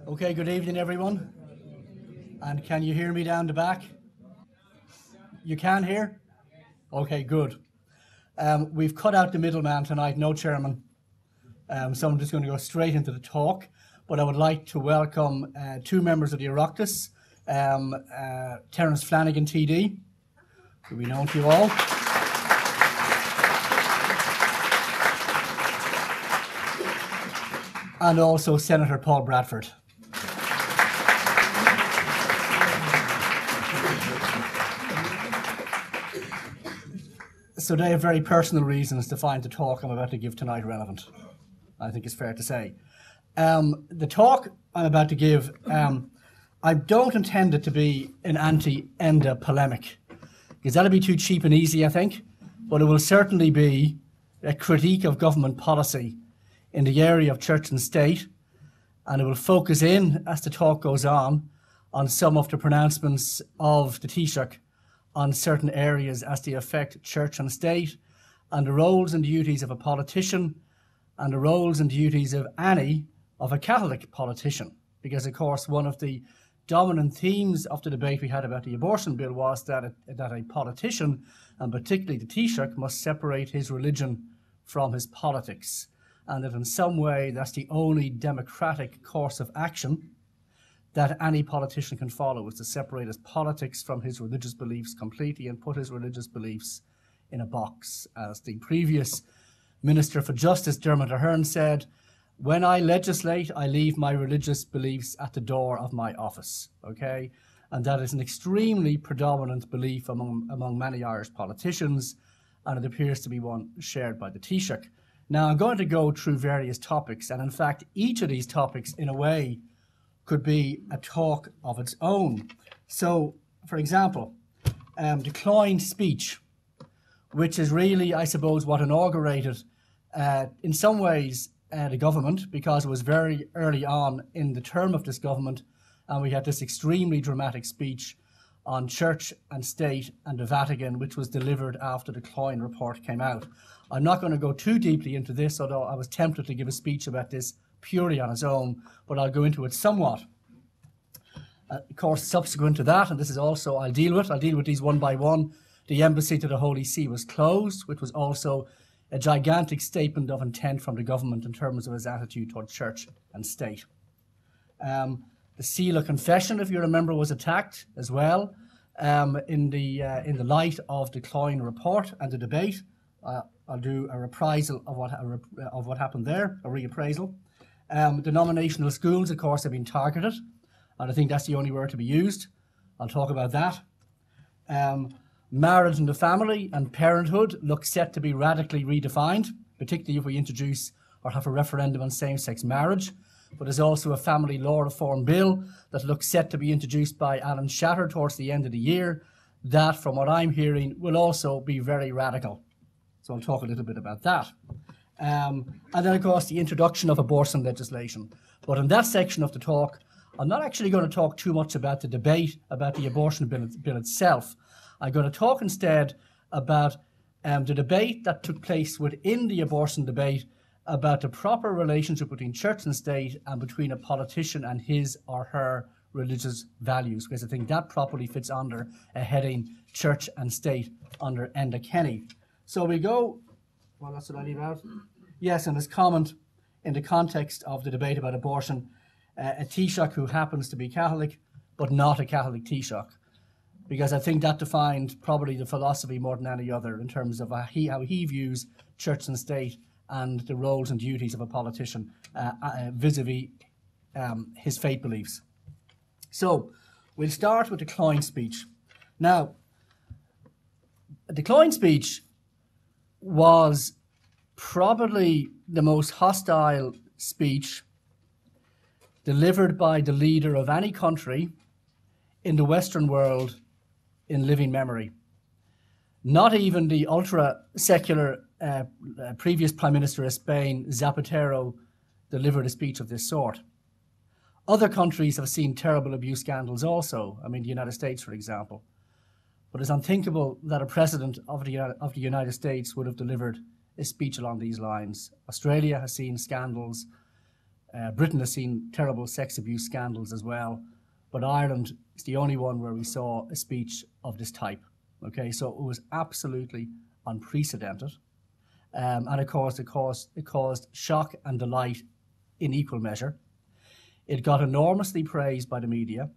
Okay, good evening everyone. And can you hear me down the back? You can hear? Okay, good. We've cut out the middleman tonight, no chairman. So I'm just going to go straight into the talk. But I would like to welcome two members of the Oireachtas, Terence Flanagan TD, who we know to you all. And also Senator Paul Bradford. So they have very personal reasons to find the talk I'm about to give tonight relevant, I think it's fair to say. The talk I'm about to give, I don't intend it to be an anti-Enda polemic, because that'll be too cheap and easy, I think, but it will certainly be a critique of government policy in the area of church and state, and it will focus in, as the talk goes on some of the pronouncements of the Taoiseach on certain areas as they affect church and state, and the roles and duties of a politician, and the roles and duties of a Catholic politician. Because, of course, one of the dominant themes of the debate we had about the abortion bill was that a politician, and particularly the Taoiseach, must separate his religion from his politics, and that in some way that's the only democratic course of action that any politician can follow, is to separate his politics from his religious beliefs completely and put his religious beliefs in a box. As the previous Minister for Justice, Dermot Ahern, said, "When I legislate, I leave my religious beliefs at the door of my office." Okay? And that is an extremely predominant belief among many Irish politicians, and it appears to be one shared by the Taoiseach. Now, I'm going to go through various topics, and in fact, each of these topics, in a way, could be a talk of its own. So, for example, declined speech, which is really, I suppose, what inaugurated, in some ways, the government, because it was very early on in the term of this government, and we had this extremely dramatic speech on church and state and the Vatican, which was delivered after the Quinn report came out. I'm not going to go too deeply into this, although I was tempted to give a speech about this purely on its own, but I'll go into it somewhat. Of course, subsequent to that, and this is also I'll deal with these one by one, the embassy to the Holy See was closed, which was also a gigantic statement of intent from the government in terms of its attitude toward church and state. The seal of confession, if you remember, was attacked as well in the light of the Quinn report and the debate. I'll do a reprisal of what happened there, a reappraisal. Denominational schools, of course, have been targeted, and I think that's the only word to be used. I'll talk about that. Marriage and the family and parenthood look set to be radically redefined, particularly if we introduce or have a referendum on same-sex marriage. But there's also a family law reform bill that looks set to be introduced by Alan Shatter towards the end of the year. That, from what I'm hearing, will also be very radical. So I'll talk a little bit about that. And then, of course, the introduction of abortion legislation. But in that section of the talk, I'm not actually going to talk too much about the debate about the abortion bill itself. I'm going to talk instead about the debate that took place within the abortion debate about the proper relationship between church and state and between a politician and his or her religious values, because I think that properly fits under a heading church and state under Enda Kenny. So we go, well, that's what I leave out. Yes, and his comment in the context of the debate about abortion, a Taoiseach who happens to be Catholic, but not a Catholic Taoiseach, because I think that defined probably the philosophy more than any other in terms of how he views church and state and the roles and duties of a politician vis-a-vis his faith beliefs. So we'll start with the Quinn speech. Now, the Quinn speech was probably the most hostile speech delivered by the leader of any country in the Western world in living memory. Not even the ultra-secular previous Prime Minister of Spain, Zapatero, delivered a speech of this sort. Other countries have seen terrible abuse scandals also. I mean, the United States, for example. But it's unthinkable that a president of the United States would have delivered a speech along these lines. Australia has seen scandals. Britain has seen terrible sex abuse scandals as well, but Ireland is the only one where we saw a speech of this type. Okay, so it was absolutely unprecedented. And of course, it caused shock and delight in equal measure. It got enormously praised by the media.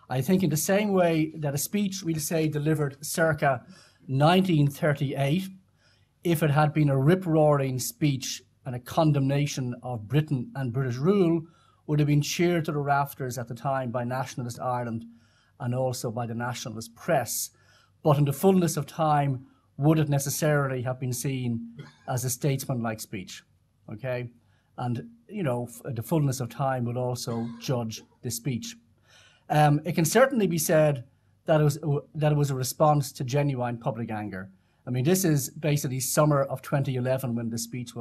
I think in the same way that a speech, we'll say, delivered circa 1938, if it had been a rip-roaring speech and a condemnation of Britain and British rule, would have been cheered to the rafters at the time by nationalist Ireland and also by the nationalist press. But in the fullness of time, would it necessarily have been seen as a statesman-like speech? Okay? And, you know, the fullness of time would also judge this speech. It can certainly be said that it was a response to genuine public anger. I mean, this is basically summer of 2011 when the speech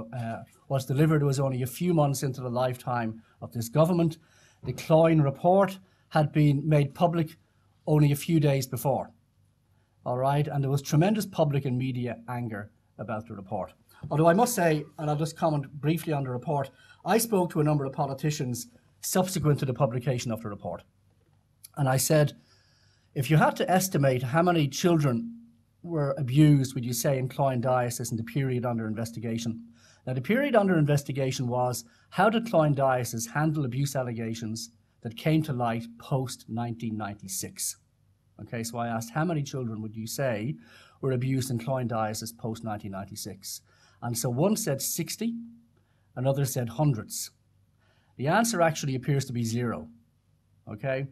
was delivered. It was only a few months into the lifetime of this government. The Quinn report had been made public only a few days before. All right, and there was tremendous public and media anger about the report. Although I must say, and I'll just comment briefly on the report, I spoke to a number of politicians subsequent to the publication of the report. And I said, if you had to estimate how many children were abused, would you say, in Cloyne Diocese in the period under investigation? Now, the period under investigation was, how did Cloyne Diocese handle abuse allegations that came to light post-1996? Okay, so I asked, how many children would you say were abused in Cloyne Diocese post-1996? And so one said 60, another said hundreds. The answer actually appears to be 0. Okay?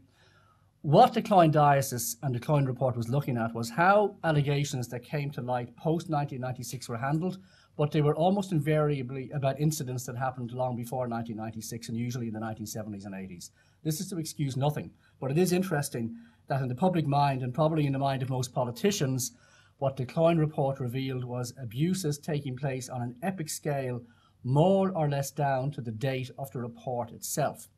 What the Cloyne Diocese and the Quinn report was looking at was how allegations that came to light post-1996 were handled, but they were almost invariably about incidents that happened long before 1996 and usually in the 1970s and 80s. This is to excuse nothing, but it is interesting that in the public mind, and probably in the mind of most politicians, what the Quinn report revealed was abuses taking place on an epic scale, more or less down to the date of the report itself.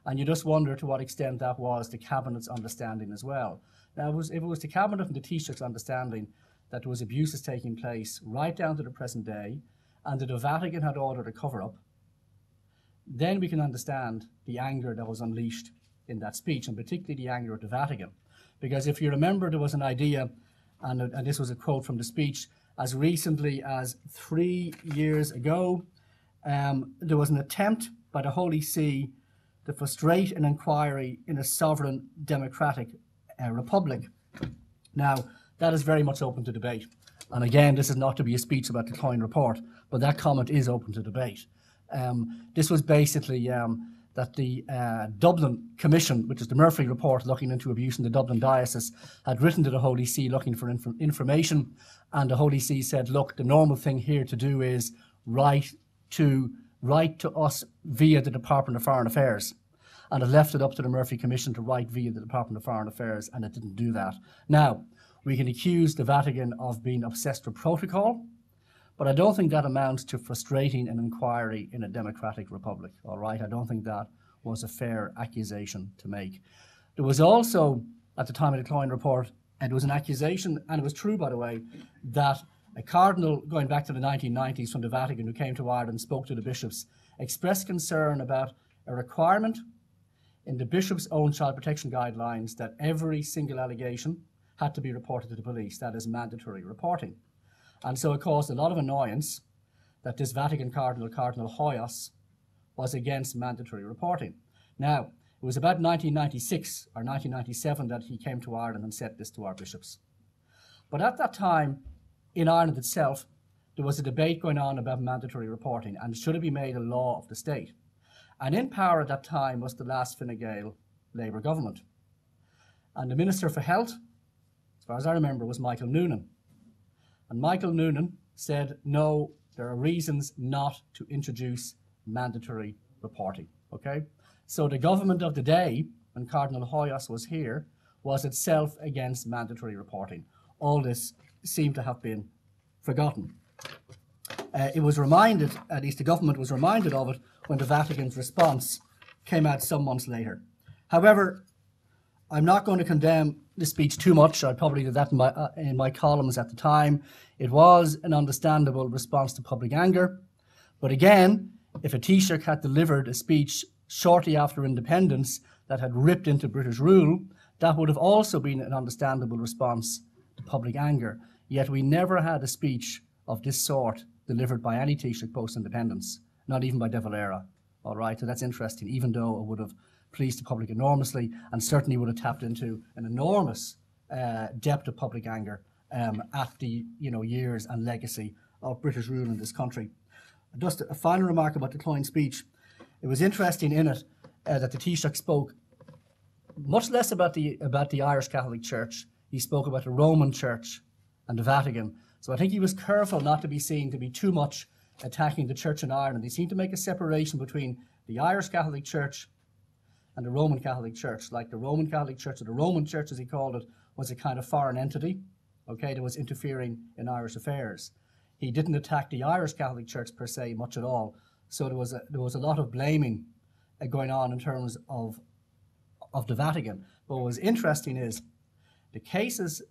And you just wonder to what extent that was the Cabinet's understanding as well. Now, if it was the Cabinet and the Taoiseach's understanding that there was abuses taking place right down to the present day, and that the Vatican had ordered a cover-up, then we can understand the anger that was unleashed in that speech, and particularly the anger at the Vatican. Because if you remember, there was an idea, and this was a quote from the speech, as recently as 3 years ago, there was an attempt by the Holy See to frustrate an inquiry in a sovereign democratic republic. Now, that is very much open to debate. And again, this is not to be a speech about the Quinn report, but that comment is open to debate. This was basically that the Dublin Commission, which is the Murphy report looking into abuse in the Dublin diocese, had written to the Holy See looking for information, and the Holy See said, look, the normal thing here to do is write to us via the Department of Foreign Affairs. And it left it up to the Murphy Commission to write via the Department of Foreign Affairs, and it didn't do that. Now, we can accuse the Vatican of being obsessed with protocol, but I don't think that amounts to frustrating an inquiry in a democratic republic, all right? I don't think that was a fair accusation to make. There was also, at the time of the Quinn report, and it was an accusation, and it was true, by the way, that a cardinal, going back to the 1990s from the Vatican, who came to Ireland and spoke to the bishops, expressed concern about a requirement in the bishop's own child protection guidelines that every single allegation had to be reported to the police. That is mandatory reporting. And so it caused a lot of annoyance that this Vatican cardinal, Cardinal Hoyos, was against mandatory reporting. Now, it was about 1996 or 1997 that he came to Ireland and said this to our bishops. But at that time, in Ireland itself, there was a debate going on about mandatory reporting and should it be made a law of the state. And in power at that time was the last Fine Gael Labour government. And the Minister for Health, as far as I remember, was Michael Noonan. And Michael Noonan said, no, there are reasons not to introduce mandatory reporting, okay? So the government of the day, when Cardinal Hoyos was here, was itself against mandatory reporting. All this seemed to have been forgotten. It was reminded, at least the government was reminded of it, when the Vatican's response came out some months later. However, I'm not going to condemn the speech too much. I probably did that in my columns at the time. It was an understandable response to public anger. But again, if a Taoiseach had delivered a speech shortly after independence that had ripped into British rule, that would have also been an understandable response to public anger. Yet we never had a speech of this sort delivered by any Taoiseach post-independence, not even by De Valera. All right, so that's interesting, even though it would have pleased the public enormously and certainly would have tapped into an enormous depth of public anger at the years and legacy of British rule in this country. Just a final remark about the Cloyne speech. It was interesting in it that the Taoiseach spoke much less about the Irish Catholic Church. He spoke about the Roman Church and the Vatican. So I think he was careful not to be seen to be too much attacking the Church in Ireland. He seemed to make a separation between the Irish Catholic Church and the Roman Catholic Church. Like the Roman Catholic Church, or the Roman Church as he called it, was a kind of foreign entity, okay, that was interfering in Irish affairs. He didn't attack the Irish Catholic Church per se much at all. So there was a lot of blaming going on in terms of the Vatican. But what was interesting is the cases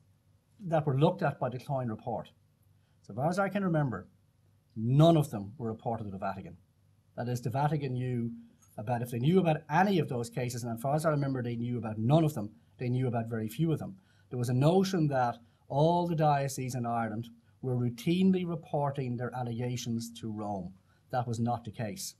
that were looked at by the Cloyne report. So far as I can remember, none of them were reported to the Vatican. That is, the Vatican knew about, if they knew about any of those cases, and as far as I remember, they knew about none of them. They knew about very few of them. There was a notion that all the dioceses in Ireland were routinely reporting their allegations to Rome. That was not the case.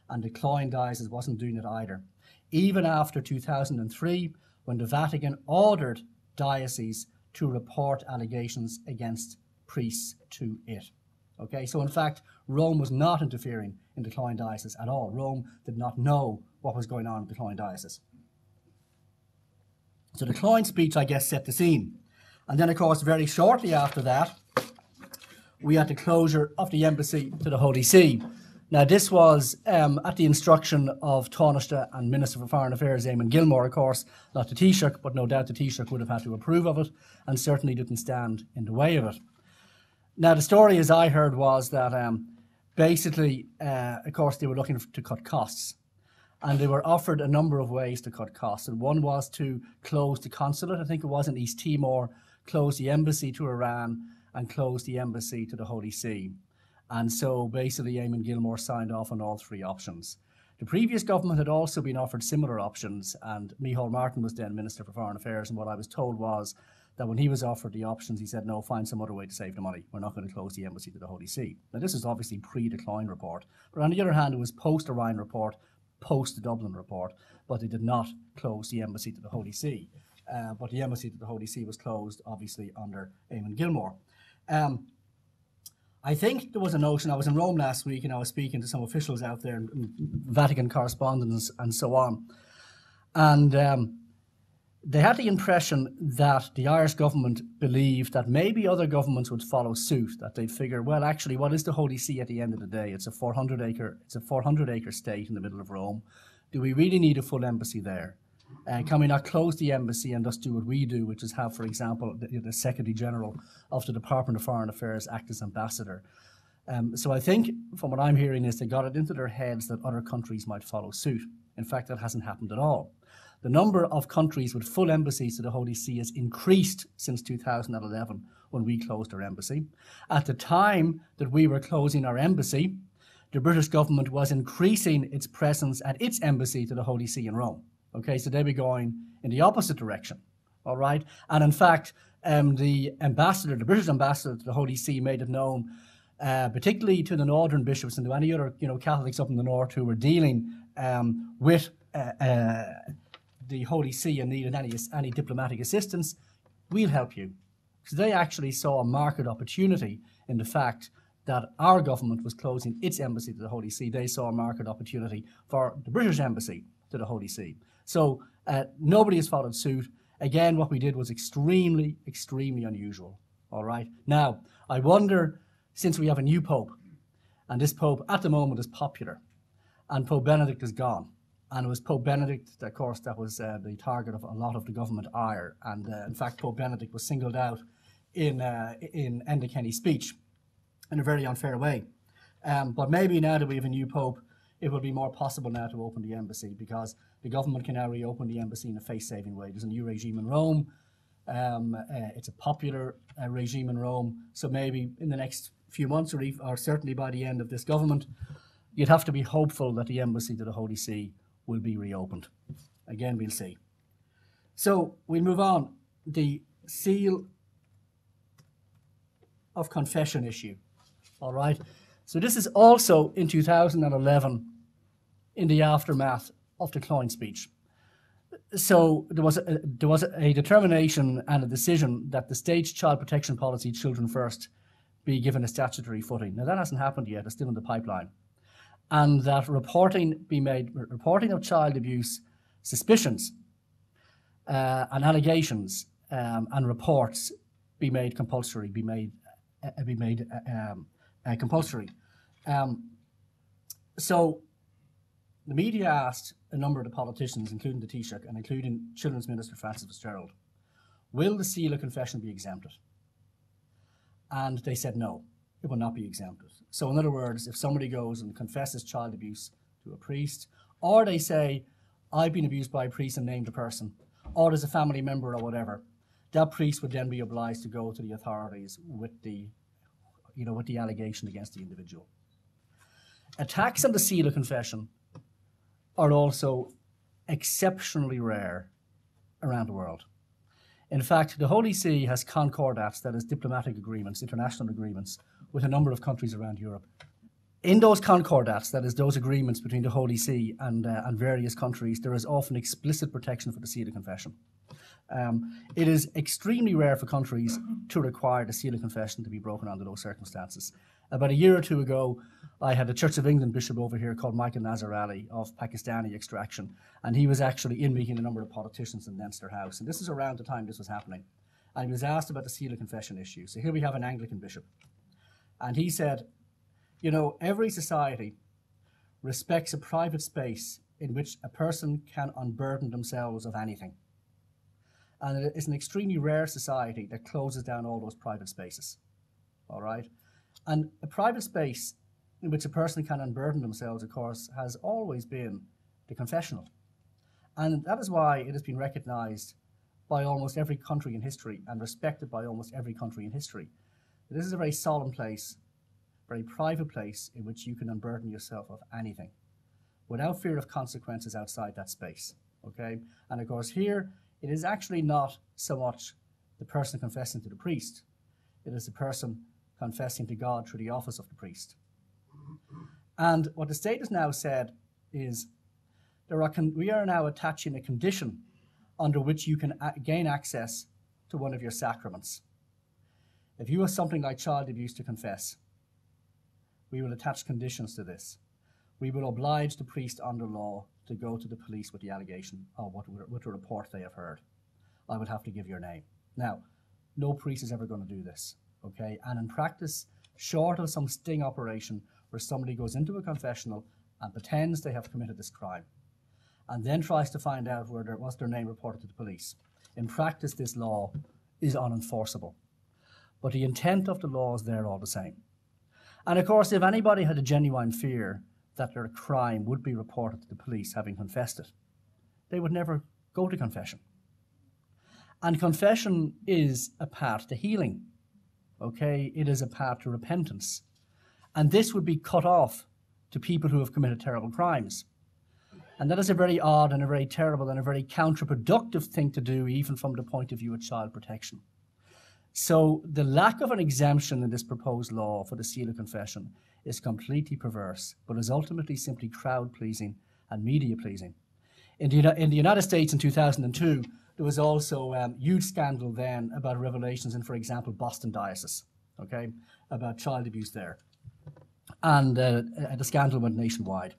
And the Cloyne diocese wasn't doing it either. Even after 2003, when the Vatican ordered dioceses to report allegations against priests to it. Okay, so in fact, Rome was not interfering in the Cloyne diocese at all. Rome did not know what was going on in the Cloyne diocese. So the Cloyne speech, I guess, set the scene. And then, of course, very shortly after that, we had the closure of the embassy to the Holy See. Now, this was at the instruction of Taoiseach and Minister for Foreign Affairs, Eamon Gilmore, of course, not the Taoiseach, but no doubt the Taoiseach would have had to approve of it and certainly didn't stand in the way of it. Now, the story, as I heard, was that basically, of course, they were looking to cut costs. And they were offered a number of ways to cut costs. And one was to close the consulate, I think it was in East Timor, close the embassy to Iran, and close the embassy to the Holy See. And so basically Eamon Gilmore signed off on all three options. The previous government had also been offered similar options, and Micheál Martin was then Minister for Foreign Affairs, and what I was told was that when he was offered the options, he said, no, find some other way to save the money. We're not going to close the embassy to the Holy See. Now, this is obviously pre-the Cloyne report, but on the other hand, it was post-Orion report, post the Dublin report, but they did not close the embassy to the Holy See. But the embassy to the Holy See was closed, obviously, under Eamon Gilmore. I think there was a notion, I was in Rome last week and I was speaking to some officials out there, and Vatican correspondents and so on, and they had the impression that the Irish government believed that maybe other governments would follow suit, that they'd figure, well, actually, what is the Holy See at the end of the day? It's a 400-acre state in the middle of Rome. Do we really need a full embassy there? Can we not close the embassy and just do what we do, which is have, for example, the Secretary General of the Department of Foreign Affairs act as ambassador? So I think, from what I'm hearing, is they got it into their heads that other countries might follow suit. In fact, that hasn't happened at all. The number of countries with full embassies to the Holy See has increased since 2011, when we closed our embassy. At the time that we were closing our embassy, the British government was increasing its presence at its embassy to the Holy See in Rome. Okay, so they were going in the opposite direction, all right? And in fact, the British ambassador to the Holy See made it known, particularly to the northern bishops and to any other, Catholics up in the north who were dealing with the Holy See and needed any diplomatic assistance, we'll help you. So they actually saw a market opportunity in the fact that our government was closing its embassy to the Holy See. They saw a market opportunity for the British embassy to the Holy See. So nobody has followed suit. Again, what we did was extremely, extremely unusual. All right. Now, I wonder, since we have a new Pope, and this Pope at the moment is popular, and Pope Benedict is gone, and it was Pope Benedict, of course, that was the target of a lot of the government ire. And in fact, Pope Benedict was singled out in Enda Kenny's speech in a very unfair way. But maybe now that we have a new Pope, it will be more possible now to open the embassy, because the government can now reopen the embassy in a face-saving way. There's a new regime in Rome. It's a popular regime in Rome. So maybe in the next few months, or certainly by the end of this government, you'd have to be hopeful that the embassy to the Holy See will be reopened. Again, we'll see. So we'll move on. The seal of confession issue. All right. So this is also in 2011 in the aftermath of the Cloyne speech. So there was a determination and a decision that the state's child protection policy, Children First, be given a statutory footing. Now that hasn't happened yet, it's still in the pipeline. And that reporting of child abuse suspicions and allegations and reports be made compulsory, compulsory. So the media asked a number of the politicians, including the Taoiseach and including Children's Minister Francis Fitzgerald, will the seal of confession be exempted? And they said no, it will not be exempted. So in other words, if somebody goes and confesses child abuse to a priest, or they say, I've been abused by a priest and named a person, or there's a family member or whatever, that priest would then be obliged to go to the authorities with the allegation against the individual. Attacks on the seal of confession are also exceptionally rare around the world. In fact, the Holy See has concordats, that is diplomatic agreements, international agreements, with a number of countries around Europe. In those concordats, that is those agreements between the Holy See and various countries, there is often explicit protection for the seal of confession. It is extremely rare for countries to require the seal of confession to be broken under those circumstances. About a year or two ago, I had a Church of England bishop over here called Michael Nazar Ali of Pakistani extraction, and he was actually in meeting a number of politicians in Leinster House, and this is around the time this was happening. And he was asked about the seal of confession issue. So here we have an Anglican bishop, and he said, you know, every society respects a private space in which a person can unburden themselves of anything. And it's an extremely rare society that closes down all those private spaces, all right? And a private space in which a person can unburden themselves, of course, has always been the confessional. And that is why it has been recognized by almost every country in history and respected by almost every country in history. This is a very solemn place, very private place in which you can unburden yourself of anything without fear of consequences outside that space, okay? And of course here, it is actually not so much the person confessing to the priest, it is the person confessing to God through the office of the priest. And what the state has now said is we are now attaching a condition under which you can gain access to one of your sacraments. If you have something like child abuse to confess, we will attach conditions to this. We will oblige the priest under law to go to the police with the allegation of what the report they have heard. I would have to give your name. Now, no priest is ever going to do this, okay? And in practice, short of some sting operation where somebody goes into a confessional and pretends they have committed this crime and then tries to find out was their name reported to the police, in practice this law is unenforceable. But the intent of the law is there all the same. And of course, if anybody had a genuine fear that their crime would be reported to the police having confessed it, they would never go to confession. And confession is a path to healing, okay? It is a path to repentance. And this would be cut off to people who have committed terrible crimes. And that is a very odd and a very terrible and a very counterproductive thing to do, even from the point of view of child protection. So the lack of an exemption in this proposed law for the seal of confession is completely perverse, but is ultimately simply crowd-pleasing and media-pleasing. In the United States in 2002, there was also a huge scandal then about revelations in, for example, Boston Diocese, okay, about child abuse there. And the scandal went nationwide.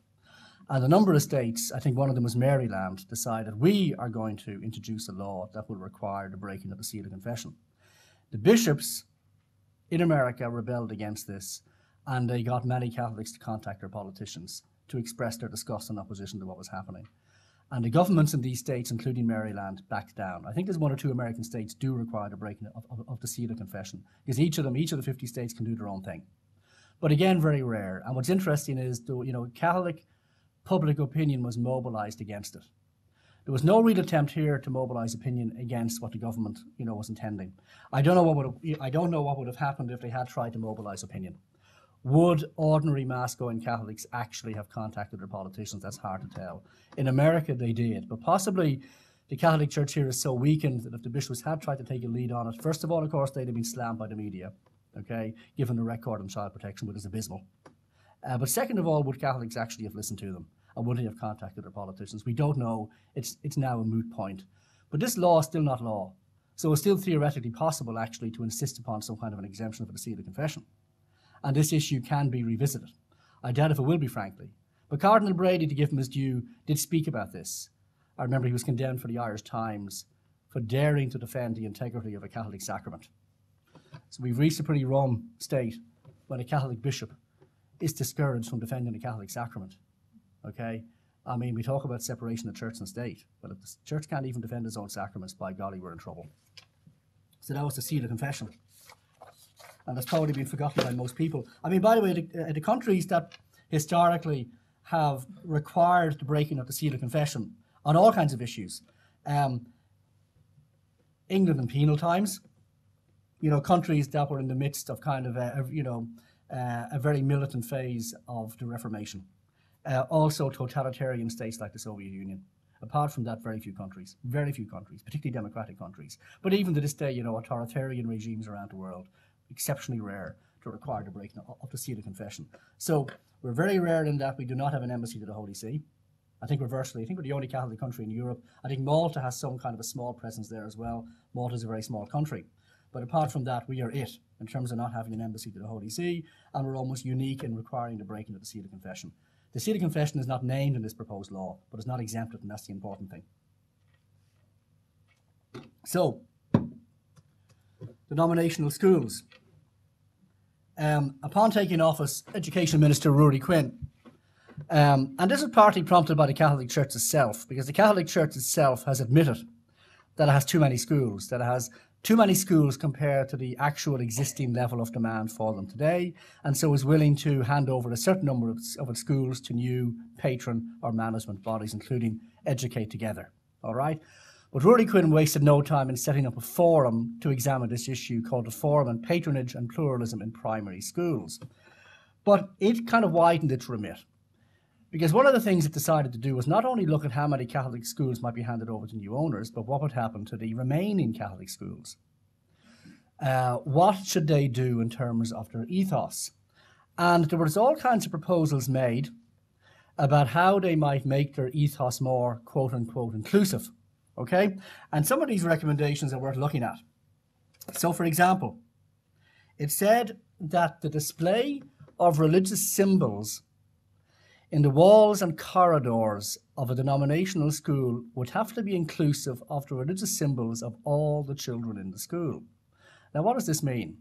And a number of states, I think one of them was Maryland, decided we are going to introduce a law that will require the breaking of the seal of confession. The bishops in America rebelled against this, and they got many Catholics to contact their politicians to express their disgust and opposition to what was happening. And the governments in these states, including Maryland, backed down. I think there's one or two American states do require the breaking of the seal of confession, because each of the 50 states can do their own thing. But again, very rare. And what's interesting is, Catholic public opinion was mobilized against it. There was no real attempt here to mobilize opinion against what the government, was intending. I don't know what would have happened if they had tried to mobilize opinion. Would ordinary mass-going Catholics actually have contacted their politicians? That's hard to tell. In America, they did, but possibly the Catholic Church here is so weakened that if the bishops had tried to take a lead on it, first of all, of course, they'd have been slammed by the media, okay, given the record on child protection, which is abysmal. But second of all, would Catholics actually have listened to them? And would they have contacted their politicians? We don't know. It's now a moot point. But this law is still not law. So it's still theoretically possible, actually, to insist upon some kind of an exemption for the seal of confession. And this issue can be revisited. I doubt if it will be, frankly. But Cardinal Brady, to give him his due, did speak about this. I remember he was condemned for the Irish Times for daring to defend the integrity of a Catholic sacrament. So we've reached a pretty rum state when a Catholic bishop is discouraged from defending the Catholic sacrament. Okay? I mean, we talk about separation of church and state, but if the church can't even defend its own sacraments, by golly, we're in trouble. So that was the seal of confession. And that's probably been forgotten by most people. I mean, by the way, the countries that historically have required the breaking of the seal of confession on all kinds of issues, England in penal times, countries that were in the midst of kind of a very militant phase of the Reformation. Also totalitarian states like the Soviet Union. Apart from that, very few countries, particularly democratic countries. But even to this day, authoritarian regimes around the world, exceptionally rare to require the breaking of the seal of confession. So we're very rare in that we do not have an embassy to the Holy See. I think we're the only Catholic country in Europe. I think Malta has some kind of a small presence there as well. Malta is a very small country. But apart from that, we are it in terms of not having an embassy to the Holy See, and we're almost unique in requiring the breaking of the seal of confession. The seal of confession is not named in this proposed law, but it's not exempted, and that's the important thing. So, denominational schools. Upon taking office, Education Minister Rory Quinn, and this is partly prompted by the Catholic Church itself, because the Catholic Church itself has admitted that it has too many schools, that it has too many schools compared to the actual existing level of demand for them today, and so is willing to hand over a certain number of its schools to new patron or management bodies, including Educate Together. All right? But Rory Quinn wasted no time in setting up a forum to examine this issue called the Forum on Patronage and Pluralism in Primary Schools. But it kind of widened its remit, because one of the things it decided to do was not only look at how many Catholic schools might be handed over to new owners, but what would happen to the remaining Catholic schools. What should they do in terms of their ethos? And there was all kinds of proposals made about how they might make their ethos more, quote-unquote, inclusive. Okay? And some of these recommendations are worth looking at. So, for example, it said that the display of religious symbols in the walls and corridors of a denominational school would have to be inclusive of the religious symbols of all the children in the school. Now, what does this mean?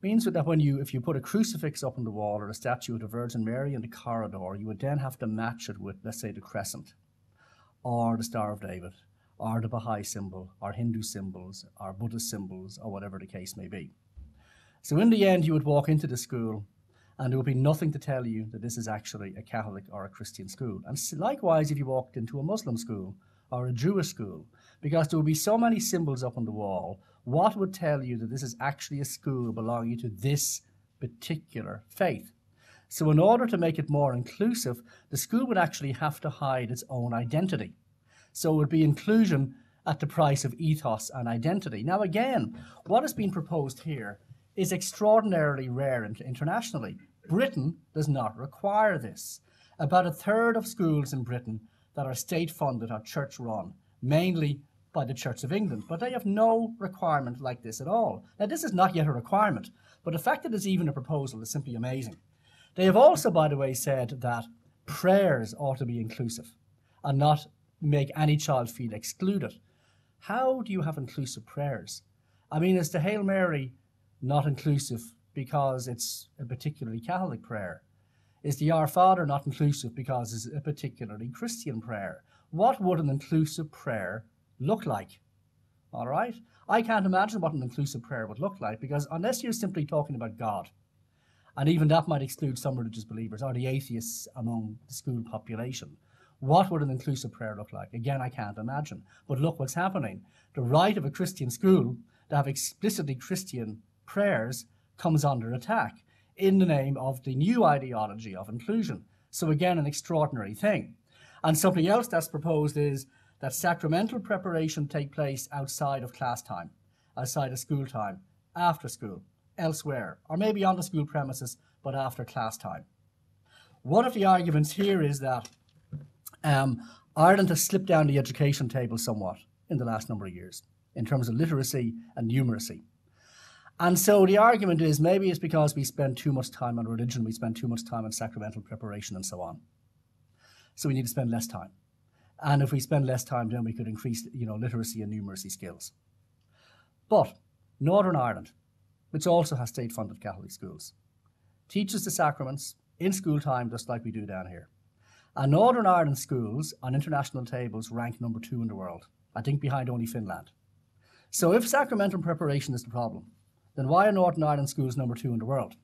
It means that if you put a crucifix up on the wall or a statue of the Virgin Mary in the corridor, you would then have to match it with, let's say, the crescent, or the Star of David, or the Baha'i symbol, or Hindu symbols, or Buddhist symbols, or whatever the case may be. So in the end, you would walk into the school and there would be nothing to tell you that this is actually a Catholic or a Christian school. And likewise, if you walked into a Muslim school or a Jewish school, because there would be so many symbols up on the wall, what would tell you that this is actually a school belonging to this particular faith? So in order to make it more inclusive, the school would actually have to hide its own identity. So it would be inclusion at the price of ethos and identity. Now again, what is being proposed here is extraordinarily rare internationally. Britain does not require this. About a third of schools in Britain that are state-funded are church-run, mainly by the Church of England, but they have no requirement like this at all. Now, this is not yet a requirement, but the fact that it's even a proposal is simply amazing. They have also, by the way, said that prayers ought to be inclusive and not make any child feel excluded. How do you have inclusive prayers? I mean, is the Hail Mary not inclusive because it's a particularly Catholic prayer? Is the Our Father not inclusive because it's a particularly Christian prayer? What would an inclusive prayer look like? All right? I can't imagine what an inclusive prayer would look like, because unless you're simply talking about God, and even that might exclude some religious believers or the atheists among the school population, what would an inclusive prayer look like? Again, I can't imagine. But look what's happening. The right of a Christian school to have explicitly Christian prayers comes under attack. in the name of the new ideology of inclusion. So again, an extraordinary thing. And something else that's proposed is that sacramental preparation take place outside of class time, outside of school time, after school, elsewhere, or maybe on the school premises, but after class time. One of the arguments here is that Ireland has slipped down the education table somewhat in the last number of years in terms of literacy and numeracy. And so the argument is maybe it's because we spend too much time on religion, we spend too much time on sacramental preparation and so on. So we need to spend less time. And if we spend less time, then we could increase, literacy and numeracy skills. But Northern Ireland, which also has state-funded Catholic schools, teaches the sacraments in school time just like we do down here. And Northern Ireland schools on international tables rank number 2 in the world, I think behind only Finland. So if sacramental preparation is the problem, then why are Northern Ireland schools number 2 in the world?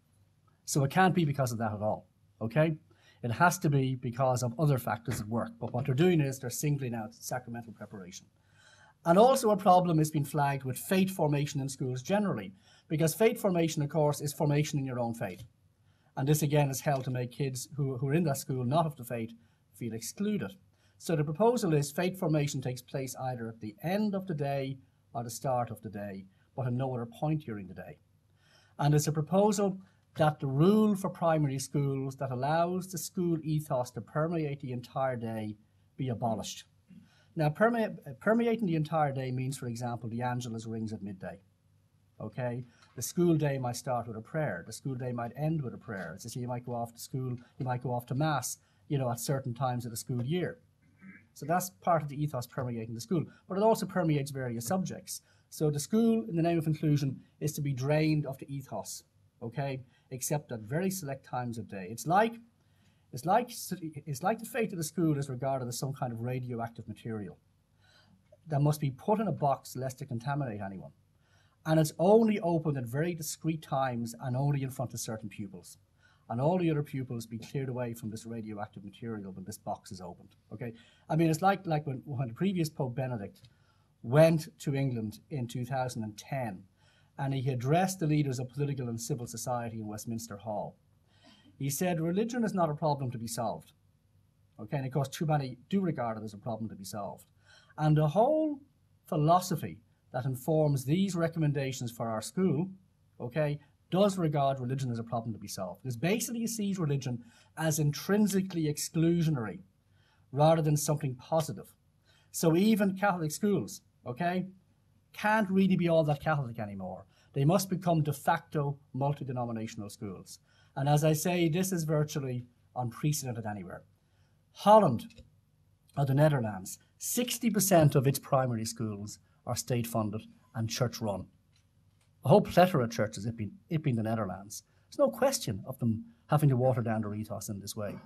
So it can't be because of that at all, okay? It has to be because of other factors at work. But what they're doing is they're singling out sacramental preparation. And also a problem has been flagged with faith formation in schools generally, because faith formation, of course, is formation in your own faith. And this, again, is held to make kids who are in that school not of the faith feel excluded. So the proposal is faith formation takes place either at the end of the day or the start of the day, but at no other point during the day. And it's a proposal that the rule for primary schools that allows the school ethos to permeate the entire day be abolished. Now, permeating the entire day means, for example, the Angelus rings at midday. Okay? The school day might start with a prayer. The school day might end with a prayer. As I say, you might go off to school, you might go off to Mass, at certain times of the school year. So that's part of the ethos permeating the school. But it also permeates various subjects. So the school, in the name of inclusion, is to be drained of the ethos, okay? Except at very select times of day. It's like the fate of the school is regarded as some kind of radioactive material that must be put in a box lest it contaminate anyone. And it's only opened at very discrete times and only in front of certain pupils. And all the other pupils be cleared away from this radioactive material when this box is opened. Okay, I mean, it's like when the previous Pope Benedict went to England in 2010, and he addressed the leaders of political and civil society in Westminster Hall. He said, religion is not a problem to be solved. Okay, and of course, too many do regard it as a problem to be solved. And the whole philosophy that informs these recommendations for our school, okay, does regard religion as a problem to be solved. Because basically it sees religion as intrinsically exclusionary rather than something positive. So even Catholic schools, okay, can't really be all that Catholic anymore. They must become de facto multi-denominational schools. And as I say, this is virtually unprecedented anywhere. Holland, or the Netherlands, 60% of its primary schools are state-funded and church-run. A whole plethora of churches, it being the Netherlands. There's no question of them having to water down their ethos in this way.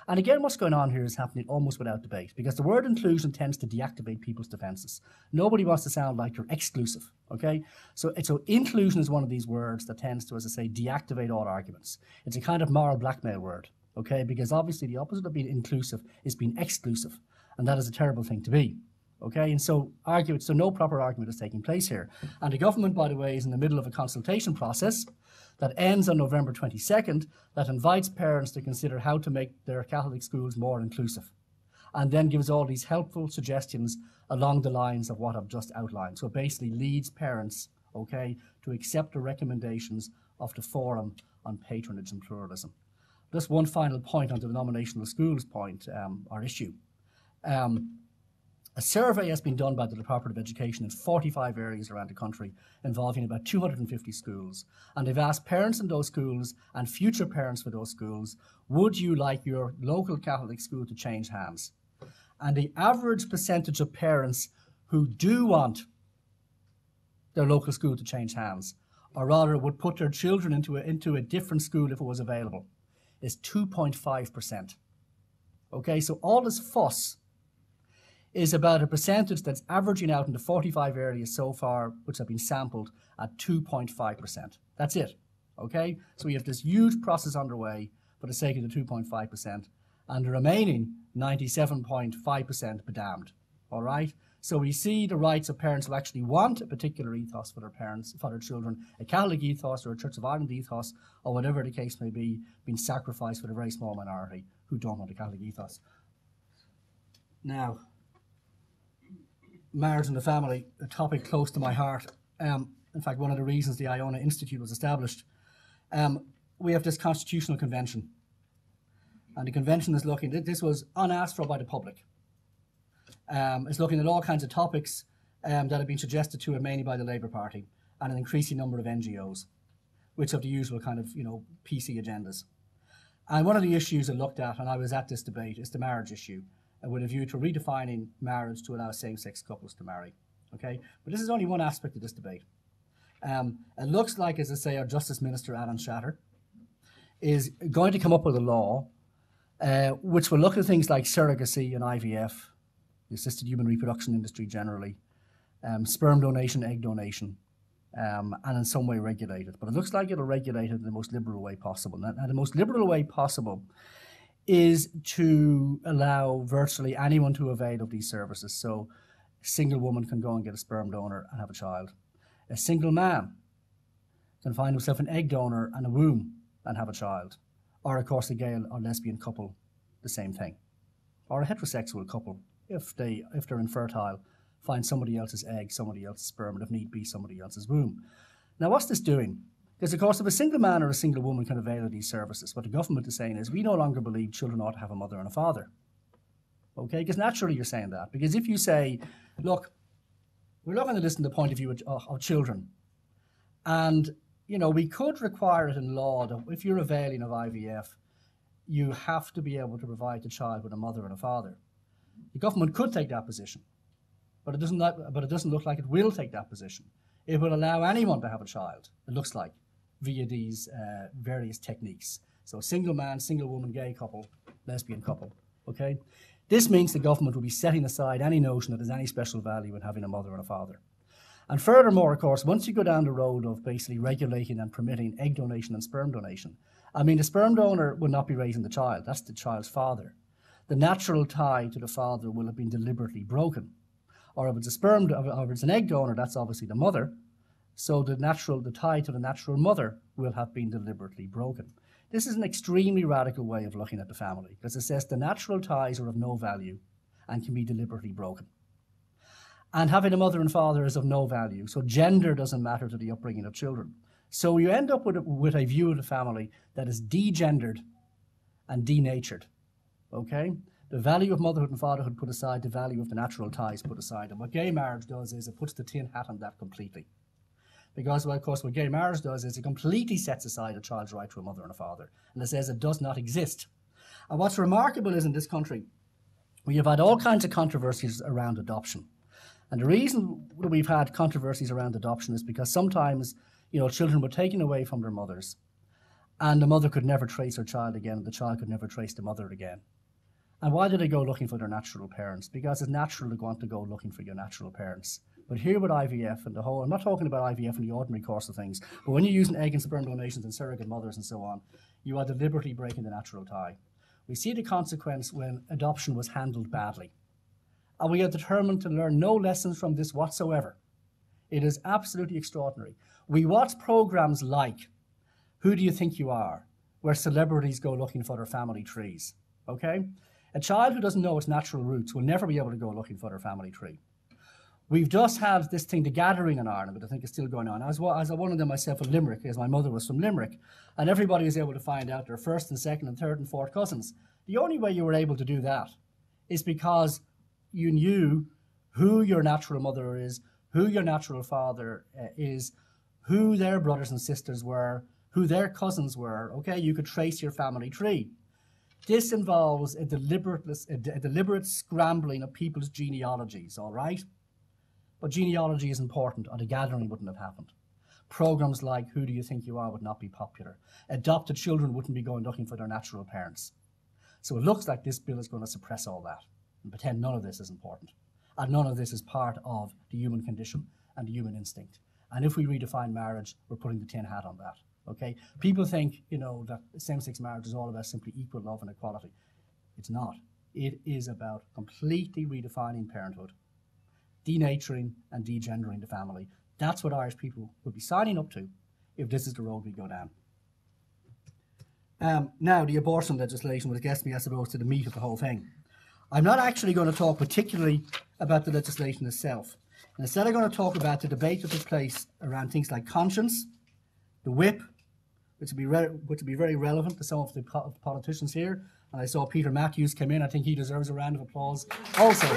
And again, what's going on here is happening almost without debate, because the word inclusion tends to deactivate people's defences. Nobody wants to sound like you're exclusive, okay? So inclusion is one of these words that tends to, as I say, deactivate all arguments. It's a kind of moral blackmail word, okay? Because obviously the opposite of being inclusive is being exclusive, and that is a terrible thing to be. Okay, and so no proper argument is taking place here. And the government, by the way, is in the middle of a consultation process that ends on November 22nd that invites parents to consider how to make their Catholic schools more inclusive, and then gives all these helpful suggestions along the lines of what I've just outlined. So it basically leads parents, okay, to accept the recommendations of the Forum on Patronage and Pluralism. Just one final point on the denominational schools point, or issue. A survey has been done by the Department of Education in 45 areas around the country involving about 250 schools. And they've asked parents in those schools and future parents for those schools, would you like your local Catholic school to change hands? And the average percentage of parents who do want their local school to change hands, or rather would put their children into a different school if it was available, is 2.5%. Okay, so all this fuss is about a percentage that's averaging out in the 45 areas so far, which have been sampled at 2.5%. That's it, okay? So we have this huge process underway for the sake of the 2.5%, and the remaining 97.5% be damned, all right? So we see the rights of parents who actually want a particular ethos for their parents, for their children, a Catholic ethos or a Church of Ireland ethos, or whatever the case may be, being sacrificed for the very small minority who don't want a Catholic ethos. Now, marriage and the family, a topic close to my heart. In fact, one of the reasons the Iona Institute was established. We have this constitutional convention. And the convention is looking, this was unasked for by the public. It's looking at all kinds of topics that have been suggested to it mainly by the Labour Party and an increasing number of NGOs, which have the usual kind of, PC agendas. And one of the issues I looked at, and I was at this debate, is the marriage issue, with a view to redefining marriage to allow same-sex couples to marry. Okay, but this is only one aspect of this debate. It looks like, as I say, our Justice Minister, Alan Shatter, is going to come up with a law which will look at things like surrogacy and IVF, the assisted human reproduction industry generally, sperm donation, egg donation, and in some way regulate it. But it looks like it'll regulate it in the most liberal way possible. And the most liberal way possible is to allow virtually anyone to avail of these services. So a single woman can go and get a sperm donor and have a child. A single man can find himself an egg donor and a womb and have a child. Or, of course, a gay or lesbian couple, the same thing. Or a heterosexual couple, if they're infertile, find somebody else's egg, somebody else's sperm, and if need be, somebody else's womb. Now, what's this doing? Because, of course, if a single man or a single woman can avail of these services, what the government is saying is we no longer believe children ought to have a mother and a father. Okay? Because naturally you're saying that. Because if you say, look, we're looking at this from the point of view of children, and, we could require it in law that if you're availing of IVF, you have to be able to provide the child with a mother and a father. The government could take that position, but it doesn't look like it will take that position. It will allow anyone to have a child, it looks like, via these various techniques. So single man, single woman, gay couple, lesbian couple, okay? This means the government will be setting aside any notion that there's any special value in having a mother and a father. And furthermore, of course, once you go down the road of basically regulating and permitting egg donation and sperm donation, the sperm donor will not be raising the child. That's the child's father. The natural tie to the father will have been deliberately broken. Or if it's an egg donor, that's obviously the mother. So the tie to the natural mother will have been deliberately broken. This is an extremely radical way of looking at the family, because it says the natural ties are of no value and can be deliberately broken. And having a mother and father is of no value, so gender doesn't matter to the upbringing of children. So you end up with a view of the family that is degendered and denatured, okay? The value of motherhood and fatherhood put aside, the value of the natural ties put aside. And what gay marriage does is it puts the tin hat on that completely. Because, well, of course, what gay marriage does is it completely sets aside a child's right to a mother and a father. And it says it does not exist. And what's remarkable is in this country, we have had all kinds of controversies around adoption. And the reason that we've had controversies around adoption is because sometimes, children were taken away from their mothers and the mother could never trace her child again and the child could never trace the mother again. And why do they go looking for their natural parents? Because it's natural to want to go looking for your natural parents. But here with IVF and I'm not talking about IVF in the ordinary course of things, but when you're using egg and sperm donations and surrogate mothers and so on, you are deliberately breaking the natural tie. We see the consequence when adoption was handled badly. And we are determined to learn no lessons from this whatsoever. It is absolutely extraordinary. We watch programs like Who Do You Think You Are, where celebrities go looking for their family trees, okay? A child who doesn't know its natural roots will never be able to go looking for their family tree. We've just had this thing, The Gathering in Ireland, but I think it's still going on. I was one of them myself in Limerick, because my mother was from Limerick, and everybody was able to find out their first and second and third and fourth cousins. The only way you were able to do that is because you knew who your natural mother is, who your natural father is, who their brothers and sisters were, who their cousins were, okay? You could trace your family tree. This involves a deliberate scrambling of people's genealogies, all right? But genealogy is important, or The Gathering wouldn't have happened. Programs like Who Do You Think You Are would not be popular. Adopted children wouldn't be going looking for their natural parents. So it looks like this bill is going to suppress all that and pretend none of this is important. And none of this is part of the human condition and the human instinct. And if we redefine marriage, we're putting the tin hat on that, okay? People think, that same-sex marriage is all about simply equal love and equality. It's not. It is about completely redefining parenthood denaturing and degendering the family. That's what Irish people would be signing up to if this is the road we go down. Now, the abortion legislation would get me, I suppose, to the meat of the whole thing. I'm not actually going to talk particularly about the legislation itself. And instead, I'm going to talk about the debate that took place around things like conscience, the whip, which would be very relevant to some of the politicians here. And I saw Peter Matthews come in. I think he deserves a round of applause also.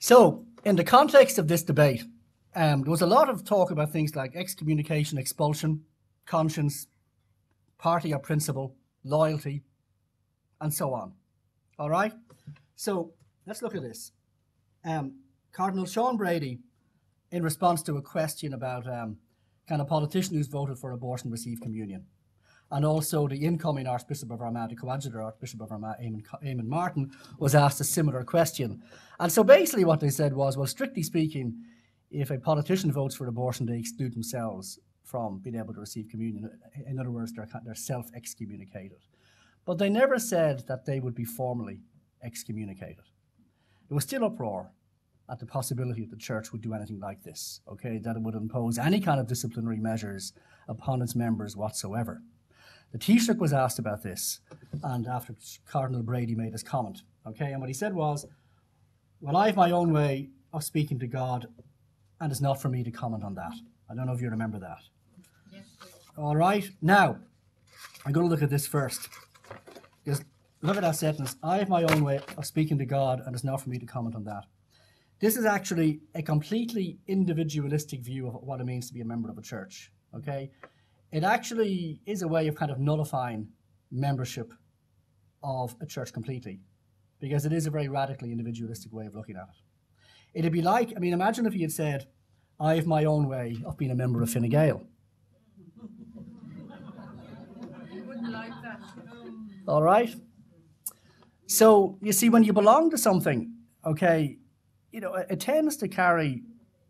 So, in the context of this debate, there was a lot of talk about things like excommunication, expulsion, conscience, party or principle, loyalty, and so on. All right? So, let's look at this. Cardinal Sean Brady, in response to a question about can a politician who's voted for abortion receive communion? And also the incoming Archbishop of Armagh, the coadjutor Archbishop of Armagh, Eamon Martin, was asked a similar question. And so basically what they said was, well, strictly speaking, if a politician votes for abortion, they exclude themselves from being able to receive communion. In other words, they're self-excommunicated. But they never said that they would be formally excommunicated. There was still uproar at the possibility that the church would do anything like this, okay, that it would impose any kind of disciplinary measures upon its members whatsoever. The Taoiseach was asked about this, and after Cardinal Brady made his comment, okay, and what he said was, well, I have my own way of speaking to God, and it's not for me to comment on that. I don't know if you remember that. Yes. All right, now, I'm going to look at this first. Just look at that sentence, I have my own way of speaking to God, and it's not for me to comment on that. This is actually a completely individualistic view of what it means to be a member of a church, okay? It actually is a way of kind of nullifying membership of a church completely, because it is a very radically individualistic way of looking at it. It'd be like, I mean, imagine if he had said, I have my own way of being a member of Fine Gael. You wouldn't like that. All right? So, you see, when you belong to something, okay, you know, it tends to carry,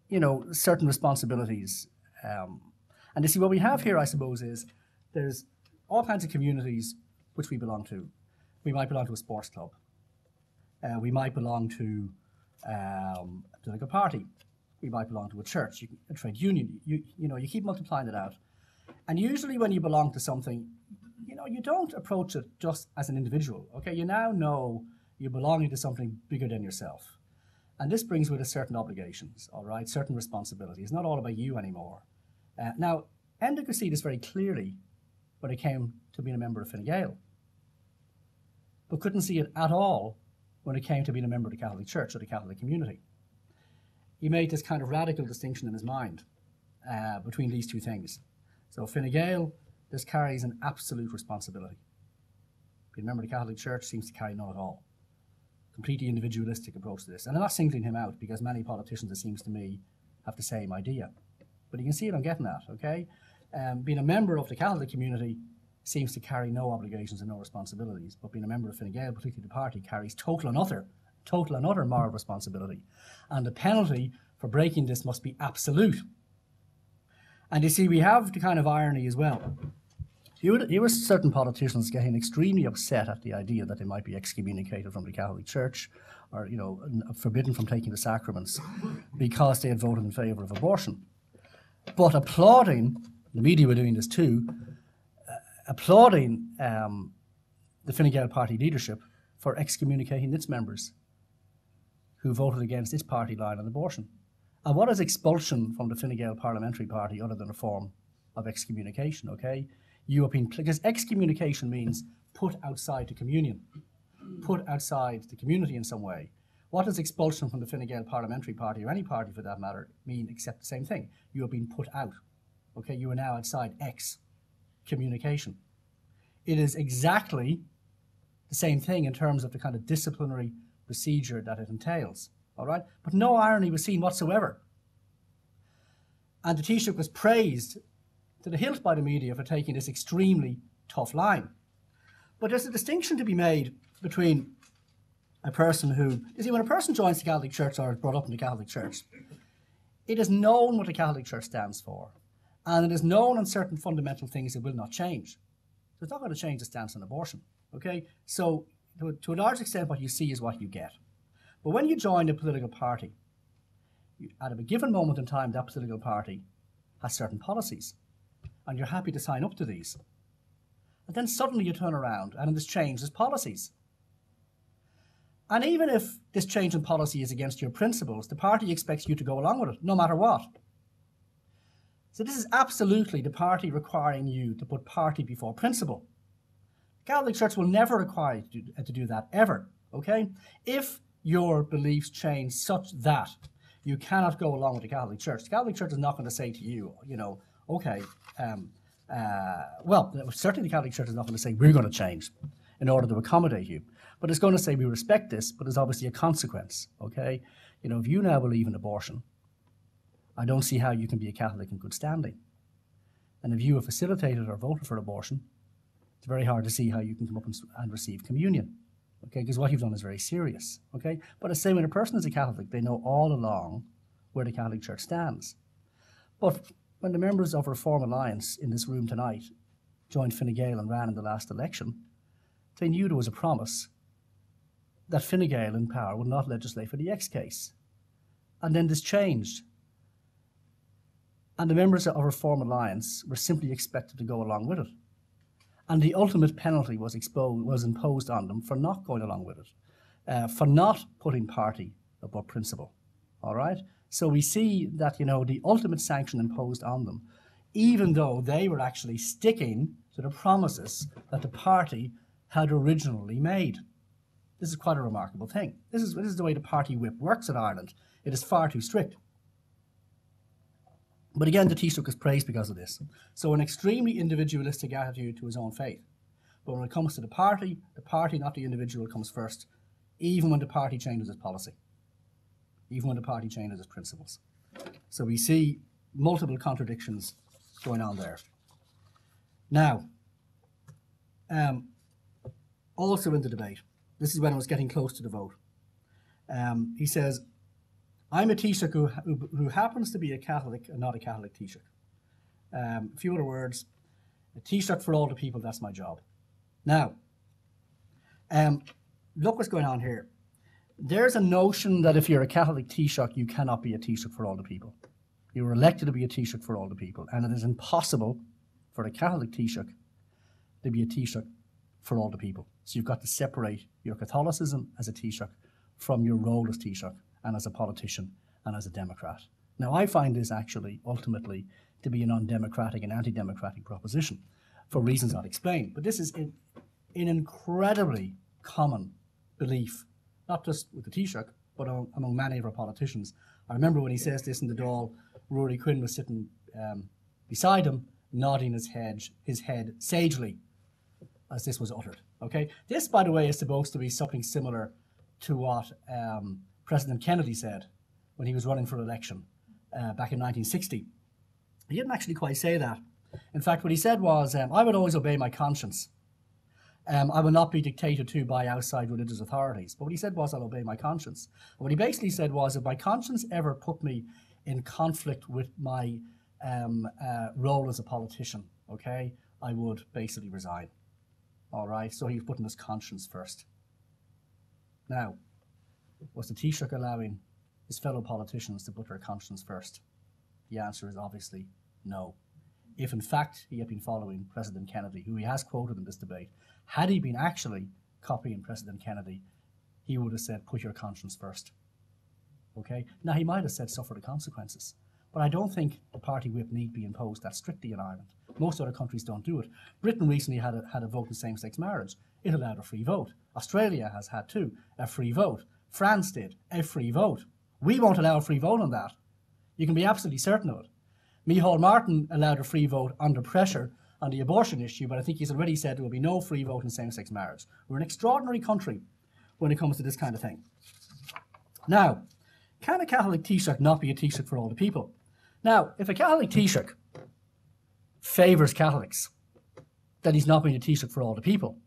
you know, certain responsibilities. And you see, what we have here, I suppose, is there's all kinds of communities which we belong to. We might belong to a sports club. We might belong to a political party. We might belong to a church, a trade union. You know, you keep multiplying it out. And usually when you belong to something, you know, you don't approach it just as an individual, okay? You now know you're belonging to something bigger than yourself. And this brings with it certain obligations, all right, certain responsibilities. It's not all about you anymore. Now, Enda could see this very clearly when it came to being a member of Fine Gael, but couldn't see it at all when it came to being a member of the Catholic Church or the Catholic community. He made this kind of radical distinction in his mind between these two things. So Fine Gael, this carries an absolute responsibility. Being a member of the Catholic Church seems to carry none at all. Completely individualistic approach to this. And I'm not singling him out because many politicians, it seems to me, have the same idea. But you can see what I'm getting at, okay? Being a member of the Catholic community seems to carry no obligations and no responsibilities, but being a member of Fine Gael, particularly the party, carries total and utter moral responsibility. And the penalty for breaking this must be absolute. And you see, we have the kind of irony as well. You were certain politicians getting extremely upset at the idea that they might be excommunicated from the Catholic Church or, you know, forbidden from taking the sacraments because they had voted in favour of abortion. But applauding, the media were doing this too, applauding the Fine Gael party leadership for excommunicating its members who voted against its party line on abortion. And what is expulsion from the Fine Gael parliamentary party other than a form of excommunication, okay? Because excommunication means put outside the communion, put outside the community in some way. What does expulsion from the Fine Gael parliamentary party, or any party for that matter, mean except the same thing? You have been put out, okay? You are now outside excommunication. It is exactly the same thing in terms of the kind of disciplinary procedure that it entails, all right? But no irony was seen whatsoever. And the Taoiseach was praised to the hilt by the media for taking this extremely tough line. But there's a distinction to be made between a person who, you see, when a person joins the Catholic Church or is brought up in the Catholic Church, it is known what the Catholic Church stands for. And it is known on certain fundamental things it will not change. So it's not going to change the stance on abortion. Okay? So to a large extent, what you see is what you get. But when you join a political party, at a given moment in time, that political party has certain policies, and you're happy to sign up to these. And then suddenly you turn around and this changes policies. And even if this change in policy is against your principles, the party expects you to go along with it, no matter what. So this is absolutely the party requiring you to put party before principle. The Catholic Church will never require you to do that, ever, okay? If your beliefs change such that you cannot go along with the Catholic Church, the Catholic Church is not going to say to you, okay, well, certainly the Catholic Church is not going to say we're going to change in order to accommodate you. But it's going to say we respect this, but there's obviously a consequence, okay? If you now believe in abortion, I don't see how you can be a Catholic in good standing. And if you have facilitated or voted for abortion, it's very hard to see how you can come up and receive communion, okay? Because what you've done is very serious, okay? But I say when a person is a Catholic, they know all along where the Catholic Church stands. But when the members of Reform Alliance in this room tonight joined Fine Gael and ran in the last election, they knew there was a promise that Fine Gael in power would not legislate for the X case. And then this changed. And the members of Reform Alliance were simply expected to go along with it. And the ultimate penalty was imposed on them for not going along with it, for not putting party above principle. All right? So we see that, the ultimate sanction imposed on them, even though they were actually sticking to the promises that the party had originally made. This is quite a remarkable thing. This is the way the party whip works in Ireland. It is far too strict. But again, the Taoiseach is praised because of this. So an extremely individualistic attitude to his own faith. But when it comes to the party, not the individual, comes first, even when the party changes its policy, even when the party changes its principles. So we see multiple contradictions going on there. Now, also in the debate, this is when it was getting close to the vote, he says, I'm a Taoiseach who happens to be a Catholic and not a Catholic Taoiseach. A few other words, a Taoiseach for all the people, that's my job. Now, look what's going on here. There's a notion that if you're a Catholic Taoiseach, you cannot be a Taoiseach for all the people. You were elected to be a Taoiseach for all the people, and it is impossible for a Catholic Taoiseach to be a Taoiseach for all the people. So you've got to separate your Catholicism as a Taoiseach from your role as Taoiseach and as a politician and as a Democrat. Now, I find this actually ultimately to be an undemocratic and anti-democratic proposition for reasons I'll explain. But this is an incredibly common belief, not just with the Taoiseach, but among many of our politicians. I remember when he says this in the Dáil, Rory Quinn was sitting beside him, nodding his head sagely as this was uttered. Okay, this, by the way, is supposed to be something similar to what President Kennedy said when he was running for election back in 1960. He didn't actually quite say that. In fact, what he said was, I would always obey my conscience. I will not be dictated to by outside religious authorities. But what he said was, I'll obey my conscience. And what he basically said was, if my conscience ever put me in conflict with my role as a politician, okay, I would basically resign. All right, so he was putting his conscience first. Now, was the Taoiseach allowing his fellow politicians to put their conscience first? The answer is obviously no. If in fact he had been following President Kennedy, who he has quoted in this debate, had he been actually copying President Kennedy, he would have said, put your conscience first. Okay? Now, he might have said, suffer the consequences. But I don't think the party whip need be imposed that strictly in Ireland. Most other countries don't do it. Britain recently had a vote in same-sex marriage. It allowed a free vote. Australia has had too, a free vote. France did, a free vote. We won't allow a free vote on that. You can be absolutely certain of it. Micheál Martin allowed a free vote under pressure on the abortion issue, but I think he's already said there will be no free vote in same-sex marriage. We're an extraordinary country when it comes to this kind of thing. Now, can a Catholic Taoiseach not be a Taoiseach for all the people? Now, if a Catholic Taoiseach favours Catholics, then he's not being a Taoiseach for all the people.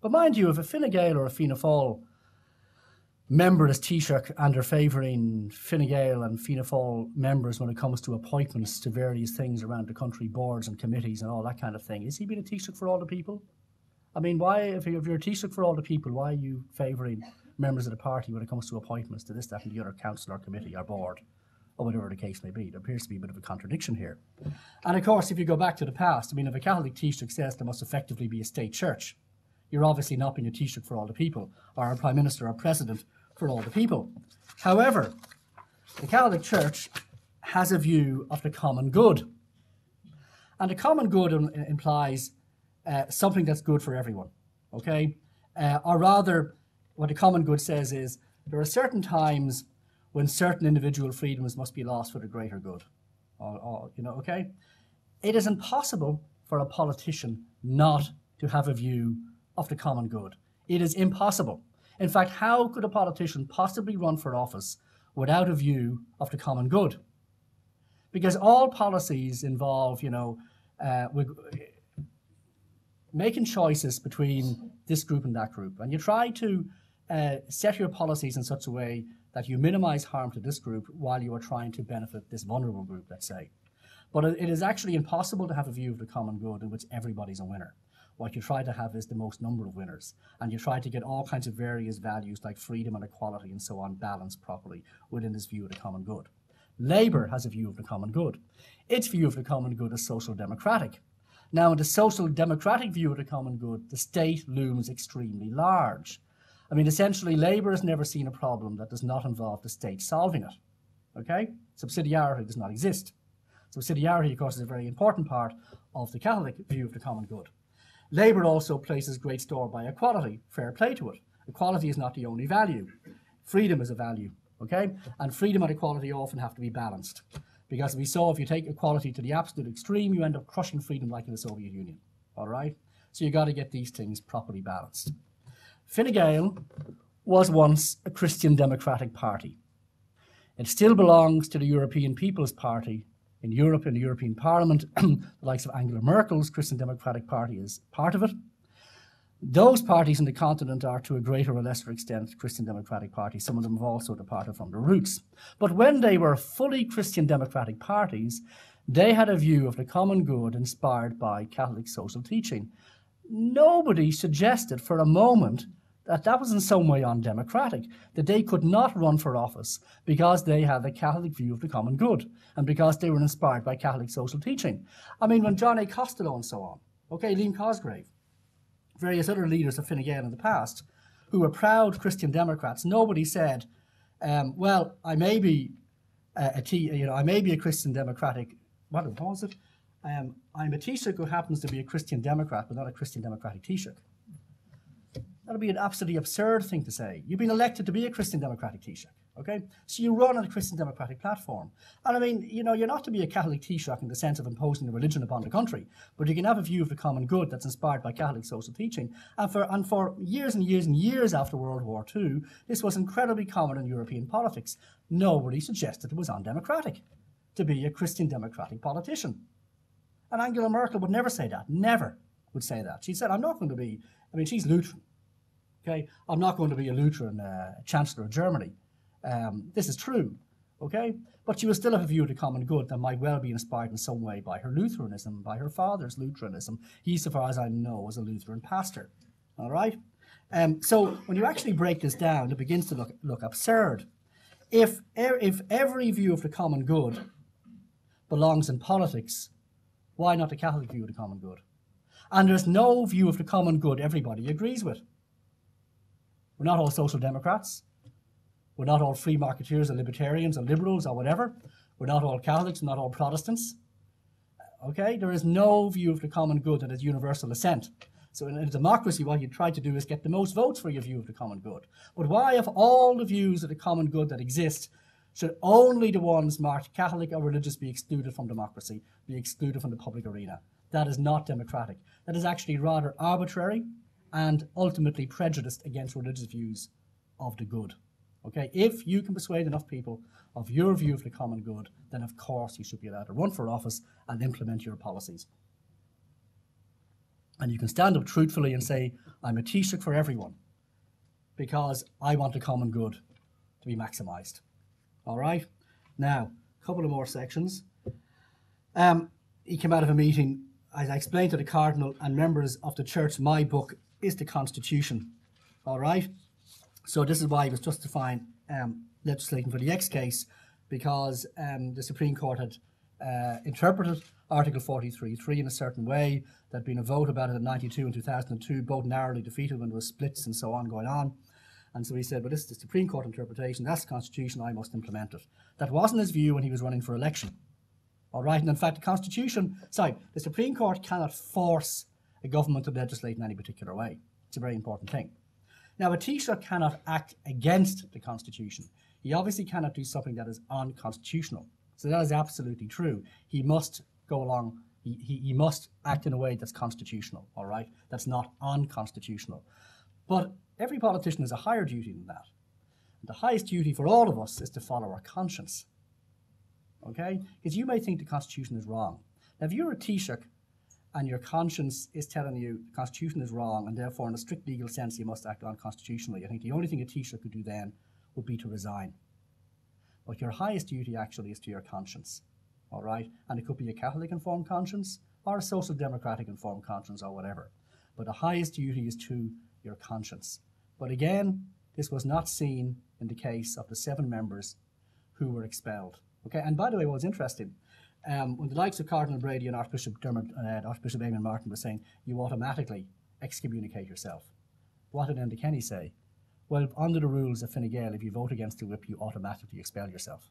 But mind you, if a Fine Gael or a Fianna Fáil memberless Taoiseach and they're favouring Fine Gael and Fianna Fáil members when it comes to appointments to various things around the country, boards and committees and all that kind of thing. Is he being a Taoiseach for all the people? I mean, why, if you're a Taoiseach for all the people, why are you favouring members of the party when it comes to appointments to this, that and the other council or committee or board, or whatever the case may be? There appears to be a bit of a contradiction here. And of course, if you go back to the past, I mean, if a Catholic Taoiseach says there must effectively be a state church, you're obviously not being a Taoiseach for all the people, or a Prime Minister or President for all the people. However, the Catholic Church has a view of the common good. And the common good implies something that's good for everyone, okay? Or rather, what the common good says is there are certain times when certain individual freedoms must be lost for the greater good, okay? It is impossible for a politician not to have a view of the common good. It is impossible. In fact, how could a politician possibly run for office without a view of the common good? Because all policies involve, making choices between this group and that group. And you try to set your policies in such a way that you minimize harm to this group while you are trying to benefit this vulnerable group, let's say. But it is actually impossible to have a view of the common good in which everybody's a winner. What you try to have is the most number of winners. And you try to get all kinds of various values like freedom and equality and so on balanced properly within this view of the common good. Labour has a view of the common good. Its view of the common good is social democratic. Now, in the social democratic view of the common good, the state looms extremely large. I mean, essentially, Labour has never seen a problem that does not involve the state solving it. Okay? Subsidiarity does not exist. Subsidiarity, of course, is a very important part of the Catholic view of the common good. Labour also places great store by equality. Fair play to it. Equality is not the only value. Freedom is a value, okay? And freedom and equality often have to be balanced. Because we saw if you take equality to the absolute extreme, you end up crushing freedom like in the Soviet Union, all right? So you got to get these things properly balanced. Fine Gael was once a Christian Democratic Party. It still belongs to the European People's Party. In Europe, in the European Parliament, the likes of Angela Merkel's Christian Democratic Party is part of it. Those parties in the continent are to a greater or lesser extent Christian Democratic parties. Some of them have also departed from their roots. But when they were fully Christian Democratic parties, they had a view of the common good inspired by Catholic social teaching. Nobody suggested for a moment that that was in some way undemocratic, that they could not run for office because they had a Catholic view of the common good and because they were inspired by Catholic social teaching. I mean, when John A. Costello and so on, okay, Liam Cosgrave, various other leaders of Fine Gael in the past, who were proud Christian Democrats, nobody said, well, I may be I may be a Christian Democratic, what was it? I'm a Taoiseach who happens to be a Christian Democrat, but not a Christian Democratic Taoiseach. That would be an absolutely absurd thing to say. You've been elected to be a Christian Democratic Taoiseach, okay? So you run on a Christian Democratic platform. And I mean, you're not to be a Catholic Taoiseach in the sense of imposing a religion upon the country, but you can have a view of the common good that's inspired by Catholic social teaching. And for years and years and years after World War II, this was incredibly common in European politics. Nobody suggested it was undemocratic to be a Christian Democratic politician. And Angela Merkel would never say that, never would say that. She said, I'm not going to be, I mean, she's Lutheran. Okay, I'm not going to be a Lutheran Chancellor of Germany. This is true, okay? But she will still have a view of the common good that might well be inspired in some way by her Lutheranism, by her father's Lutheranism. He, so far as I know, was a Lutheran pastor, all right? So when you actually break this down, it begins to look absurd. If every view of the common good belongs in politics, why not the Catholic view of the common good? And there's no view of the common good everybody agrees with. We're not all social democrats. We're not all free marketeers or libertarians or liberals or whatever. We're not all Catholics, not all Protestants. Okay? There is no view of the common good that is universal assent. So in a democracy, what you try to do is get the most votes for your view of the common good. But why, of all the views of the common good that exist, should only the ones marked Catholic or religious be excluded from democracy, be excluded from the public arena? That is not democratic. That is actually rather arbitrary and ultimately prejudiced against religious views of the good. Okay, if you can persuade enough people of your view of the common good, then of course you should be allowed to run for office and implement your policies. And you can stand up truthfully and say, I'm a Taoiseach for everyone. because I want the common good to be maximised. All right? Now, a couple of more sections. He came out of a meeting, as I explained to the Cardinal and members of the church, my book is the Constitution. All right? So this is why I was justifying legislating for the X case, because the Supreme Court had interpreted Article 43.3 in a certain way. There'd been a vote about it in 92 and 2002, both narrowly defeated when there was splits and so on going on. And so he said, well, this is the Supreme Court interpretation, that's the Constitution, I must implement it. That wasn't his view when he was running for election. All right, and in fact, the Supreme Court cannot force a government to legislate in any particular way. It's a very important thing. Now, a Taoiseach cannot act against the Constitution. He obviously cannot do something that is unconstitutional. So that is absolutely true. He must go along, he must act in a way that's constitutional, all right? That's not unconstitutional. But every politician has a higher duty than that. And the highest duty for all of us is to follow our conscience, okay? Because you may think the Constitution is wrong. Now, if you're a Taoiseach and your conscience is telling you the Constitution is wrong and therefore in a strict legal sense you must act unconstitutionally, I think the only thing a Taoiseach could do then would be to resign. But your highest duty actually is to your conscience, all right? And it could be a Catholic-informed conscience or a social democratic informed conscience or whatever. But the highest duty is to your conscience. But again, this was not seen in the case of the 7 members who were expelled. Okay, and by the way, what was interesting, when the likes of Cardinal Brady and Archbishop Archbishop Eamon Martin were saying, you automatically excommunicate yourself. What did Enda Kenny say? Well, under the rules of Fine Gael, if you vote against the whip, you automatically expel yourself.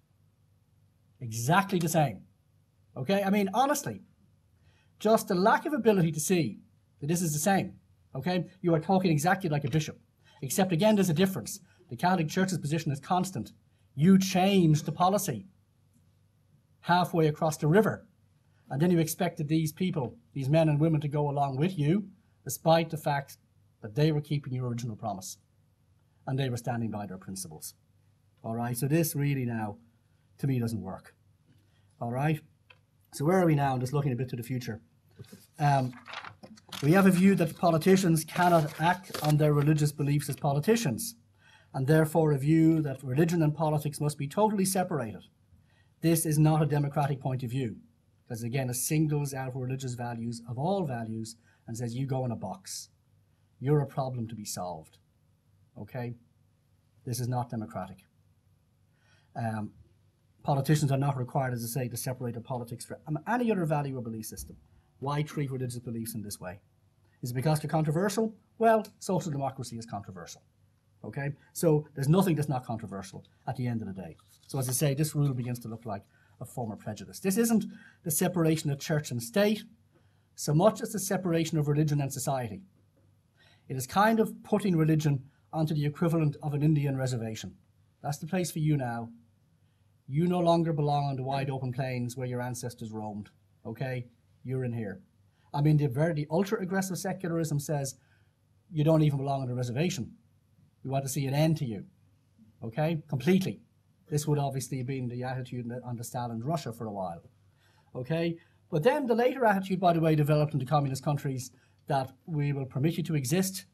Exactly the same. Okay, I mean, honestly, just the lack of ability to see that this is the same. Okay, you are talking exactly like a bishop, except again, there's a difference. The Catholic Church's position is constant. You change the policy halfway across the river, and then you expected these people, these men and women, to go along with you, despite the fact that they were keeping your original promise and they were standing by their principles. All right, so this really now, to me, doesn't work. All right, so where are we now? I'm just looking a bit to the future. We have a view that politicians cannot act on their religious beliefs as politicians, and therefore a view that religion and politics must be totally separated. This is not a democratic point of view, because again, it singles out religious values of all values and says, you go in a box. You're a problem to be solved. Okay? This is not democratic. Politicians are not required, as I say, to separate their politics from any other value or belief system. Why treat religious beliefs in this way? Is it because they're controversial? Well, social democracy is controversial. Okay? So there's nothing that's not controversial at the end of the day. So as I say, this rule begins to look like a form of prejudice. This isn't the separation of church and state so much as the separation of religion and society. It is kind of putting religion onto the equivalent of an Indian reservation. That's the place for you now. You no longer belong on the wide open plains where your ancestors roamed. Okay? You're in here. I mean, the ultra-aggressive secularism says you don't even belong on the reservation. We want to see an end to you. Okay? Completely. This would obviously have been the attitude under Stalin's Russia for a while. Okay? But then the later attitude, by the way, developed into communist countries that we will permit you to exist,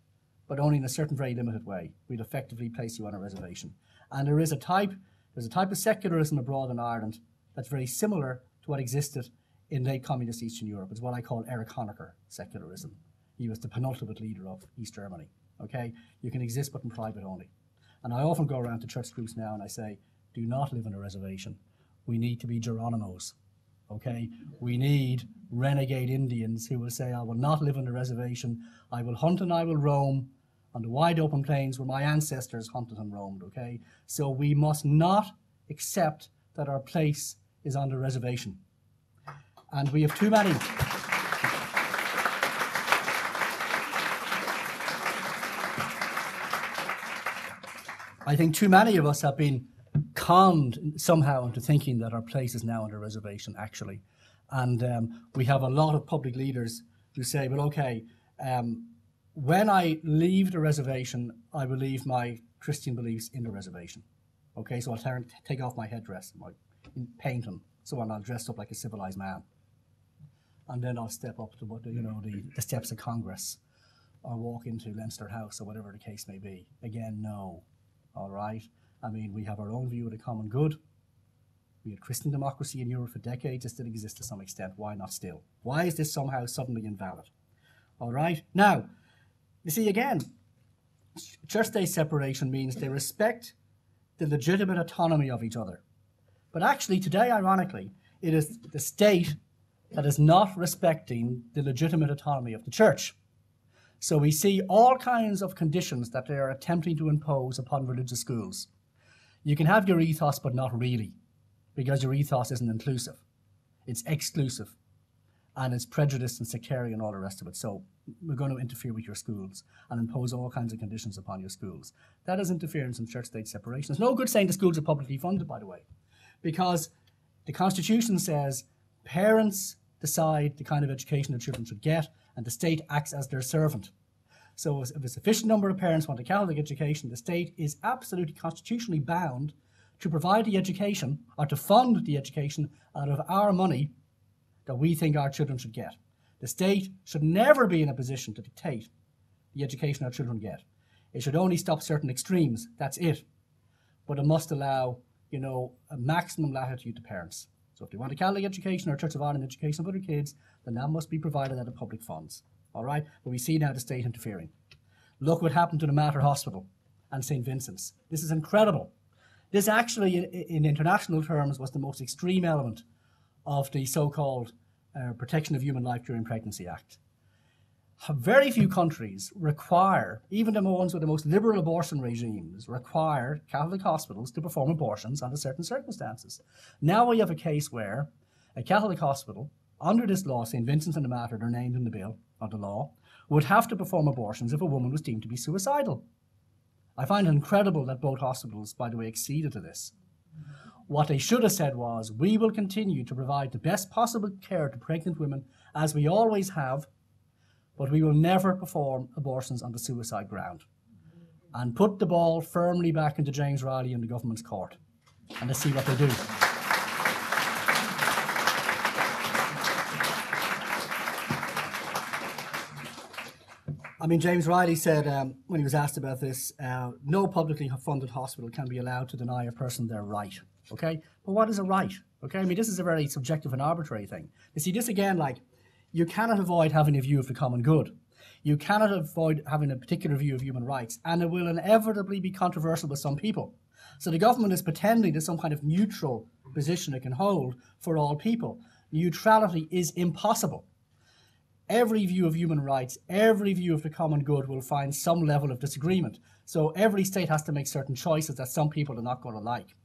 but only in a certain very limited way. We'd effectively place you on a reservation. And there's a type of secularism abroad in Ireland that's very similar to what existed in late communist Eastern Europe. It's what I call Erich Honecker secularism. He was the penultimate leader of East Germany. Okay? You can exist but in private only. And I often go around to church groups now and I say, do not live on a reservation. We need to be Geronimos. Okay? We need renegade Indians who will say, I will not live on a reservation. I will hunt and I will roam on the wide open plains where my ancestors hunted and roamed. Okay? So we must not accept that our place is on the reservation. And we have too many. I think too many of us have been conned somehow into thinking that our place is now on the reservation, actually. And we have a lot of public leaders who say, well, okay, when I leave the reservation, I will leave my Christian beliefs in the reservation. Okay, so I'll take off my headdress, my painting, so on. I'll dress up like a civilized man. And then I'll step up to the steps of Congress. or walk into Leinster House or whatever the case may be. Again, no. All right? I mean, we have our own view of the common good. We had Christian democracy in Europe for decades. It still exists to some extent. Why not still? Why is this somehow suddenly invalid? All right? Now, you see, again, church-state separation means they respect the legitimate autonomy of each other. But actually, today, ironically, it is the state that is not respecting the legitimate autonomy of the church. So we see all kinds of conditions that they are attempting to impose upon religious schools. You can have your ethos, but not really, because your ethos isn't inclusive. It's exclusive, and it's prejudiced and sectarian and all the rest of it. So we're going to interfere with your schools and impose all kinds of conditions upon your schools. That is interference in church-state separation. It's no good saying the schools are publicly funded, by the way, because the Constitution says parents decide the kind of education their children should get, and the state acts as their servant. So if a sufficient number of parents want a Catholic education, the state is absolutely constitutionally bound to provide the education or to fund the education out of our money that we think our children should get. The state should never be in a position to dictate the education our children get. It should only stop certain extremes, that's it. But it must allow, a maximum latitude to parents. So if they want a Catholic education or Church of Ireland education for their kids, then that must be provided out of public funds. All right? But we see now the state interfering. Look what happened to the Mater Hospital and St. Vincent's. This is incredible. This actually, in international terms, was the most extreme element of the so-called Protection of Human Life During Pregnancy Act. Very few countries require, even the ones with the most liberal abortion regimes, require Catholic hospitals to perform abortions under certain circumstances. Now we have a case where a Catholic hospital, under this law, St. Vincent's and the Mater, they're named in the bill, or the law, would have to perform abortions if a woman was deemed to be suicidal. I find it incredible that both hospitals, by the way, acceded to this. What they should have said was, we will continue to provide the best possible care to pregnant women, as we always have, but we will never perform abortions on the suicide ground. And put the ball firmly back into James Riley and the government's court. And let's see what they do. I mean, James Riley said when he was asked about this, no publicly funded hospital can be allowed to deny a person their right. Okay? But what is a right? Okay? I mean, this is a very subjective and arbitrary thing. You see, this again, you cannot avoid having a view of the common good. You cannot avoid having a particular view of human rights, and it will inevitably be controversial with some people. So the government is pretending there's some kind of neutral position it can hold for all people. Neutrality is impossible. Every view of human rights, every view of the common good will find some level of disagreement. So every state has to make certain choices that some people are not going to like.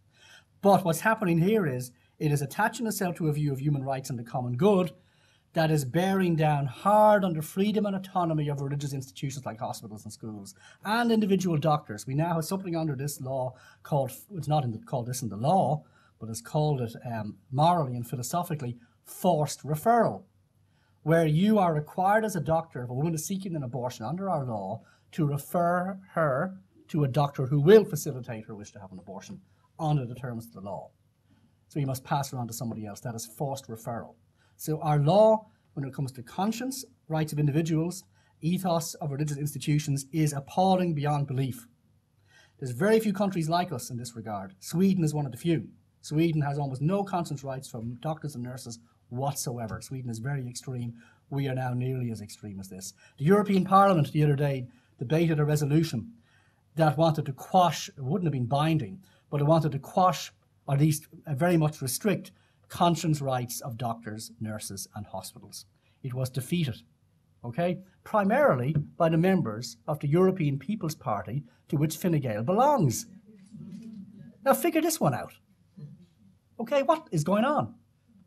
But what's happening here is, it is attaching itself to a view of human rights and the common good that is bearing down hard on the freedom and autonomy of religious institutions like hospitals and schools and individual doctors. We now have something under this law called, it's not called this in the law, but it's called it morally and philosophically forced referral, where you are required as a doctor, if a woman is seeking an abortion under our law, to refer her to a doctor who will facilitate her wish to have an abortion under the terms of the law. So you must pass her on to somebody else. That is forced referral. So our law, when it comes to conscience, rights of individuals, ethos of religious institutions, is appalling beyond belief. There's very few countries like us in this regard. Sweden is one of the few. Sweden has almost no conscience rights from doctors and nurses whatsoever. Sweden is very extreme. We are now nearly as extreme as this. The European Parliament the other day debated a resolution that wanted to quash, it wouldn't have been binding, but it wanted to quash, or at least very much restrict, conscience rights of doctors, nurses and hospitals. It was defeated, okay, primarily by the members of the European People's Party, to which Fine Gael belongs. Now figure this one out. Okay, what is going on?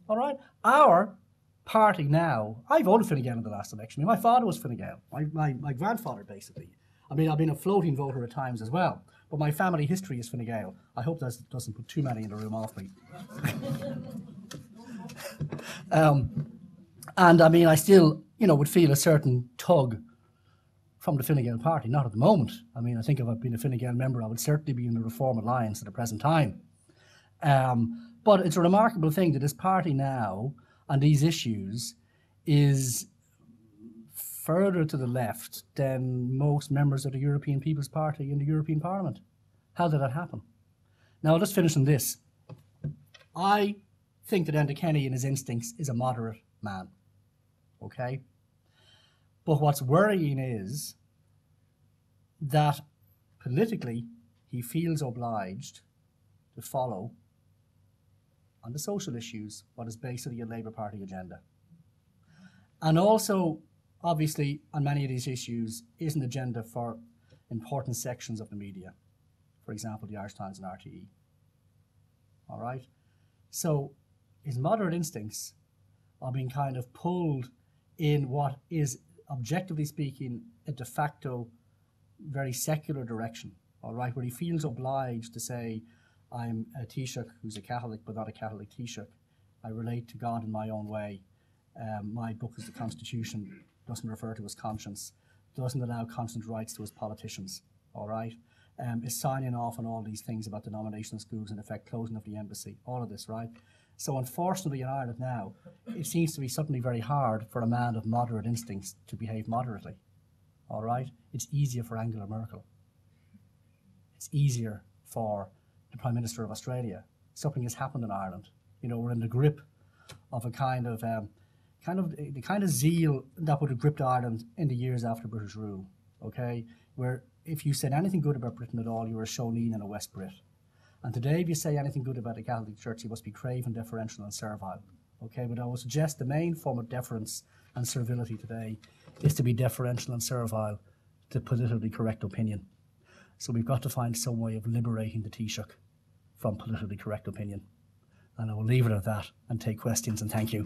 All right, our party now, I voted Fine Gael in the last election. My father was Fine Gael, my grandfather basically. I mean, I've been a floating voter at times as well, but my family history is Fine Gael. I hope that doesn't put too many in the room off me. And I mean, I still, would feel a certain tug from the Fine Gael party, not at the moment. I mean, I think if I'd been a Fine Gael member, I would certainly be in the Reform Alliance at the present time. But it's a remarkable thing that this party now, on these issues, is further to the left than most members of the European People's Party in the European Parliament. How did that happen? Now, I'll just finish on this. I think that Enda Kenny in his instincts is a moderate man, okay? But what's worrying is that politically he feels obliged to follow on the social issues what is basically a Labour Party agenda. And also, obviously, on many of these issues is an agenda for important sections of the media. For example, the Irish Times and RTE. All right? So his moderate instincts are being kind of pulled in what is, objectively speaking, a de facto very secular direction, all right, where he feels obliged to say, I'm a Taoiseach who's a Catholic but not a Catholic Taoiseach. I relate to God in my own way. My book is the Constitution, doesn't refer to his conscience, doesn't allow constant rights to his politicians, all right? Is signing off on all these things about denominational schools and, in effect, closing of the embassy, all of this, right? So unfortunately in Ireland now, it seems to be suddenly very hard for a man of moderate instincts to behave moderately, all right? It's easier for Angela Merkel. It's easier for the Prime Minister of Australia. Something has happened in Ireland. You know, we're in the grip of a the kind of zeal that would have gripped Ireland in the years after British rule, okay? Where if you said anything good about Britain at all, you were a Sholeen and a West Brit. And today, if you say anything good about the Catholic Church, you must be craven, deferential and servile, okay? But I would suggest the main form of deference and servility today is to be deferential and servile to politically correct opinion. So we've got to find some way of liberating the Taoiseach from politically correct opinion. And I will leave it at that and take questions, and thank you.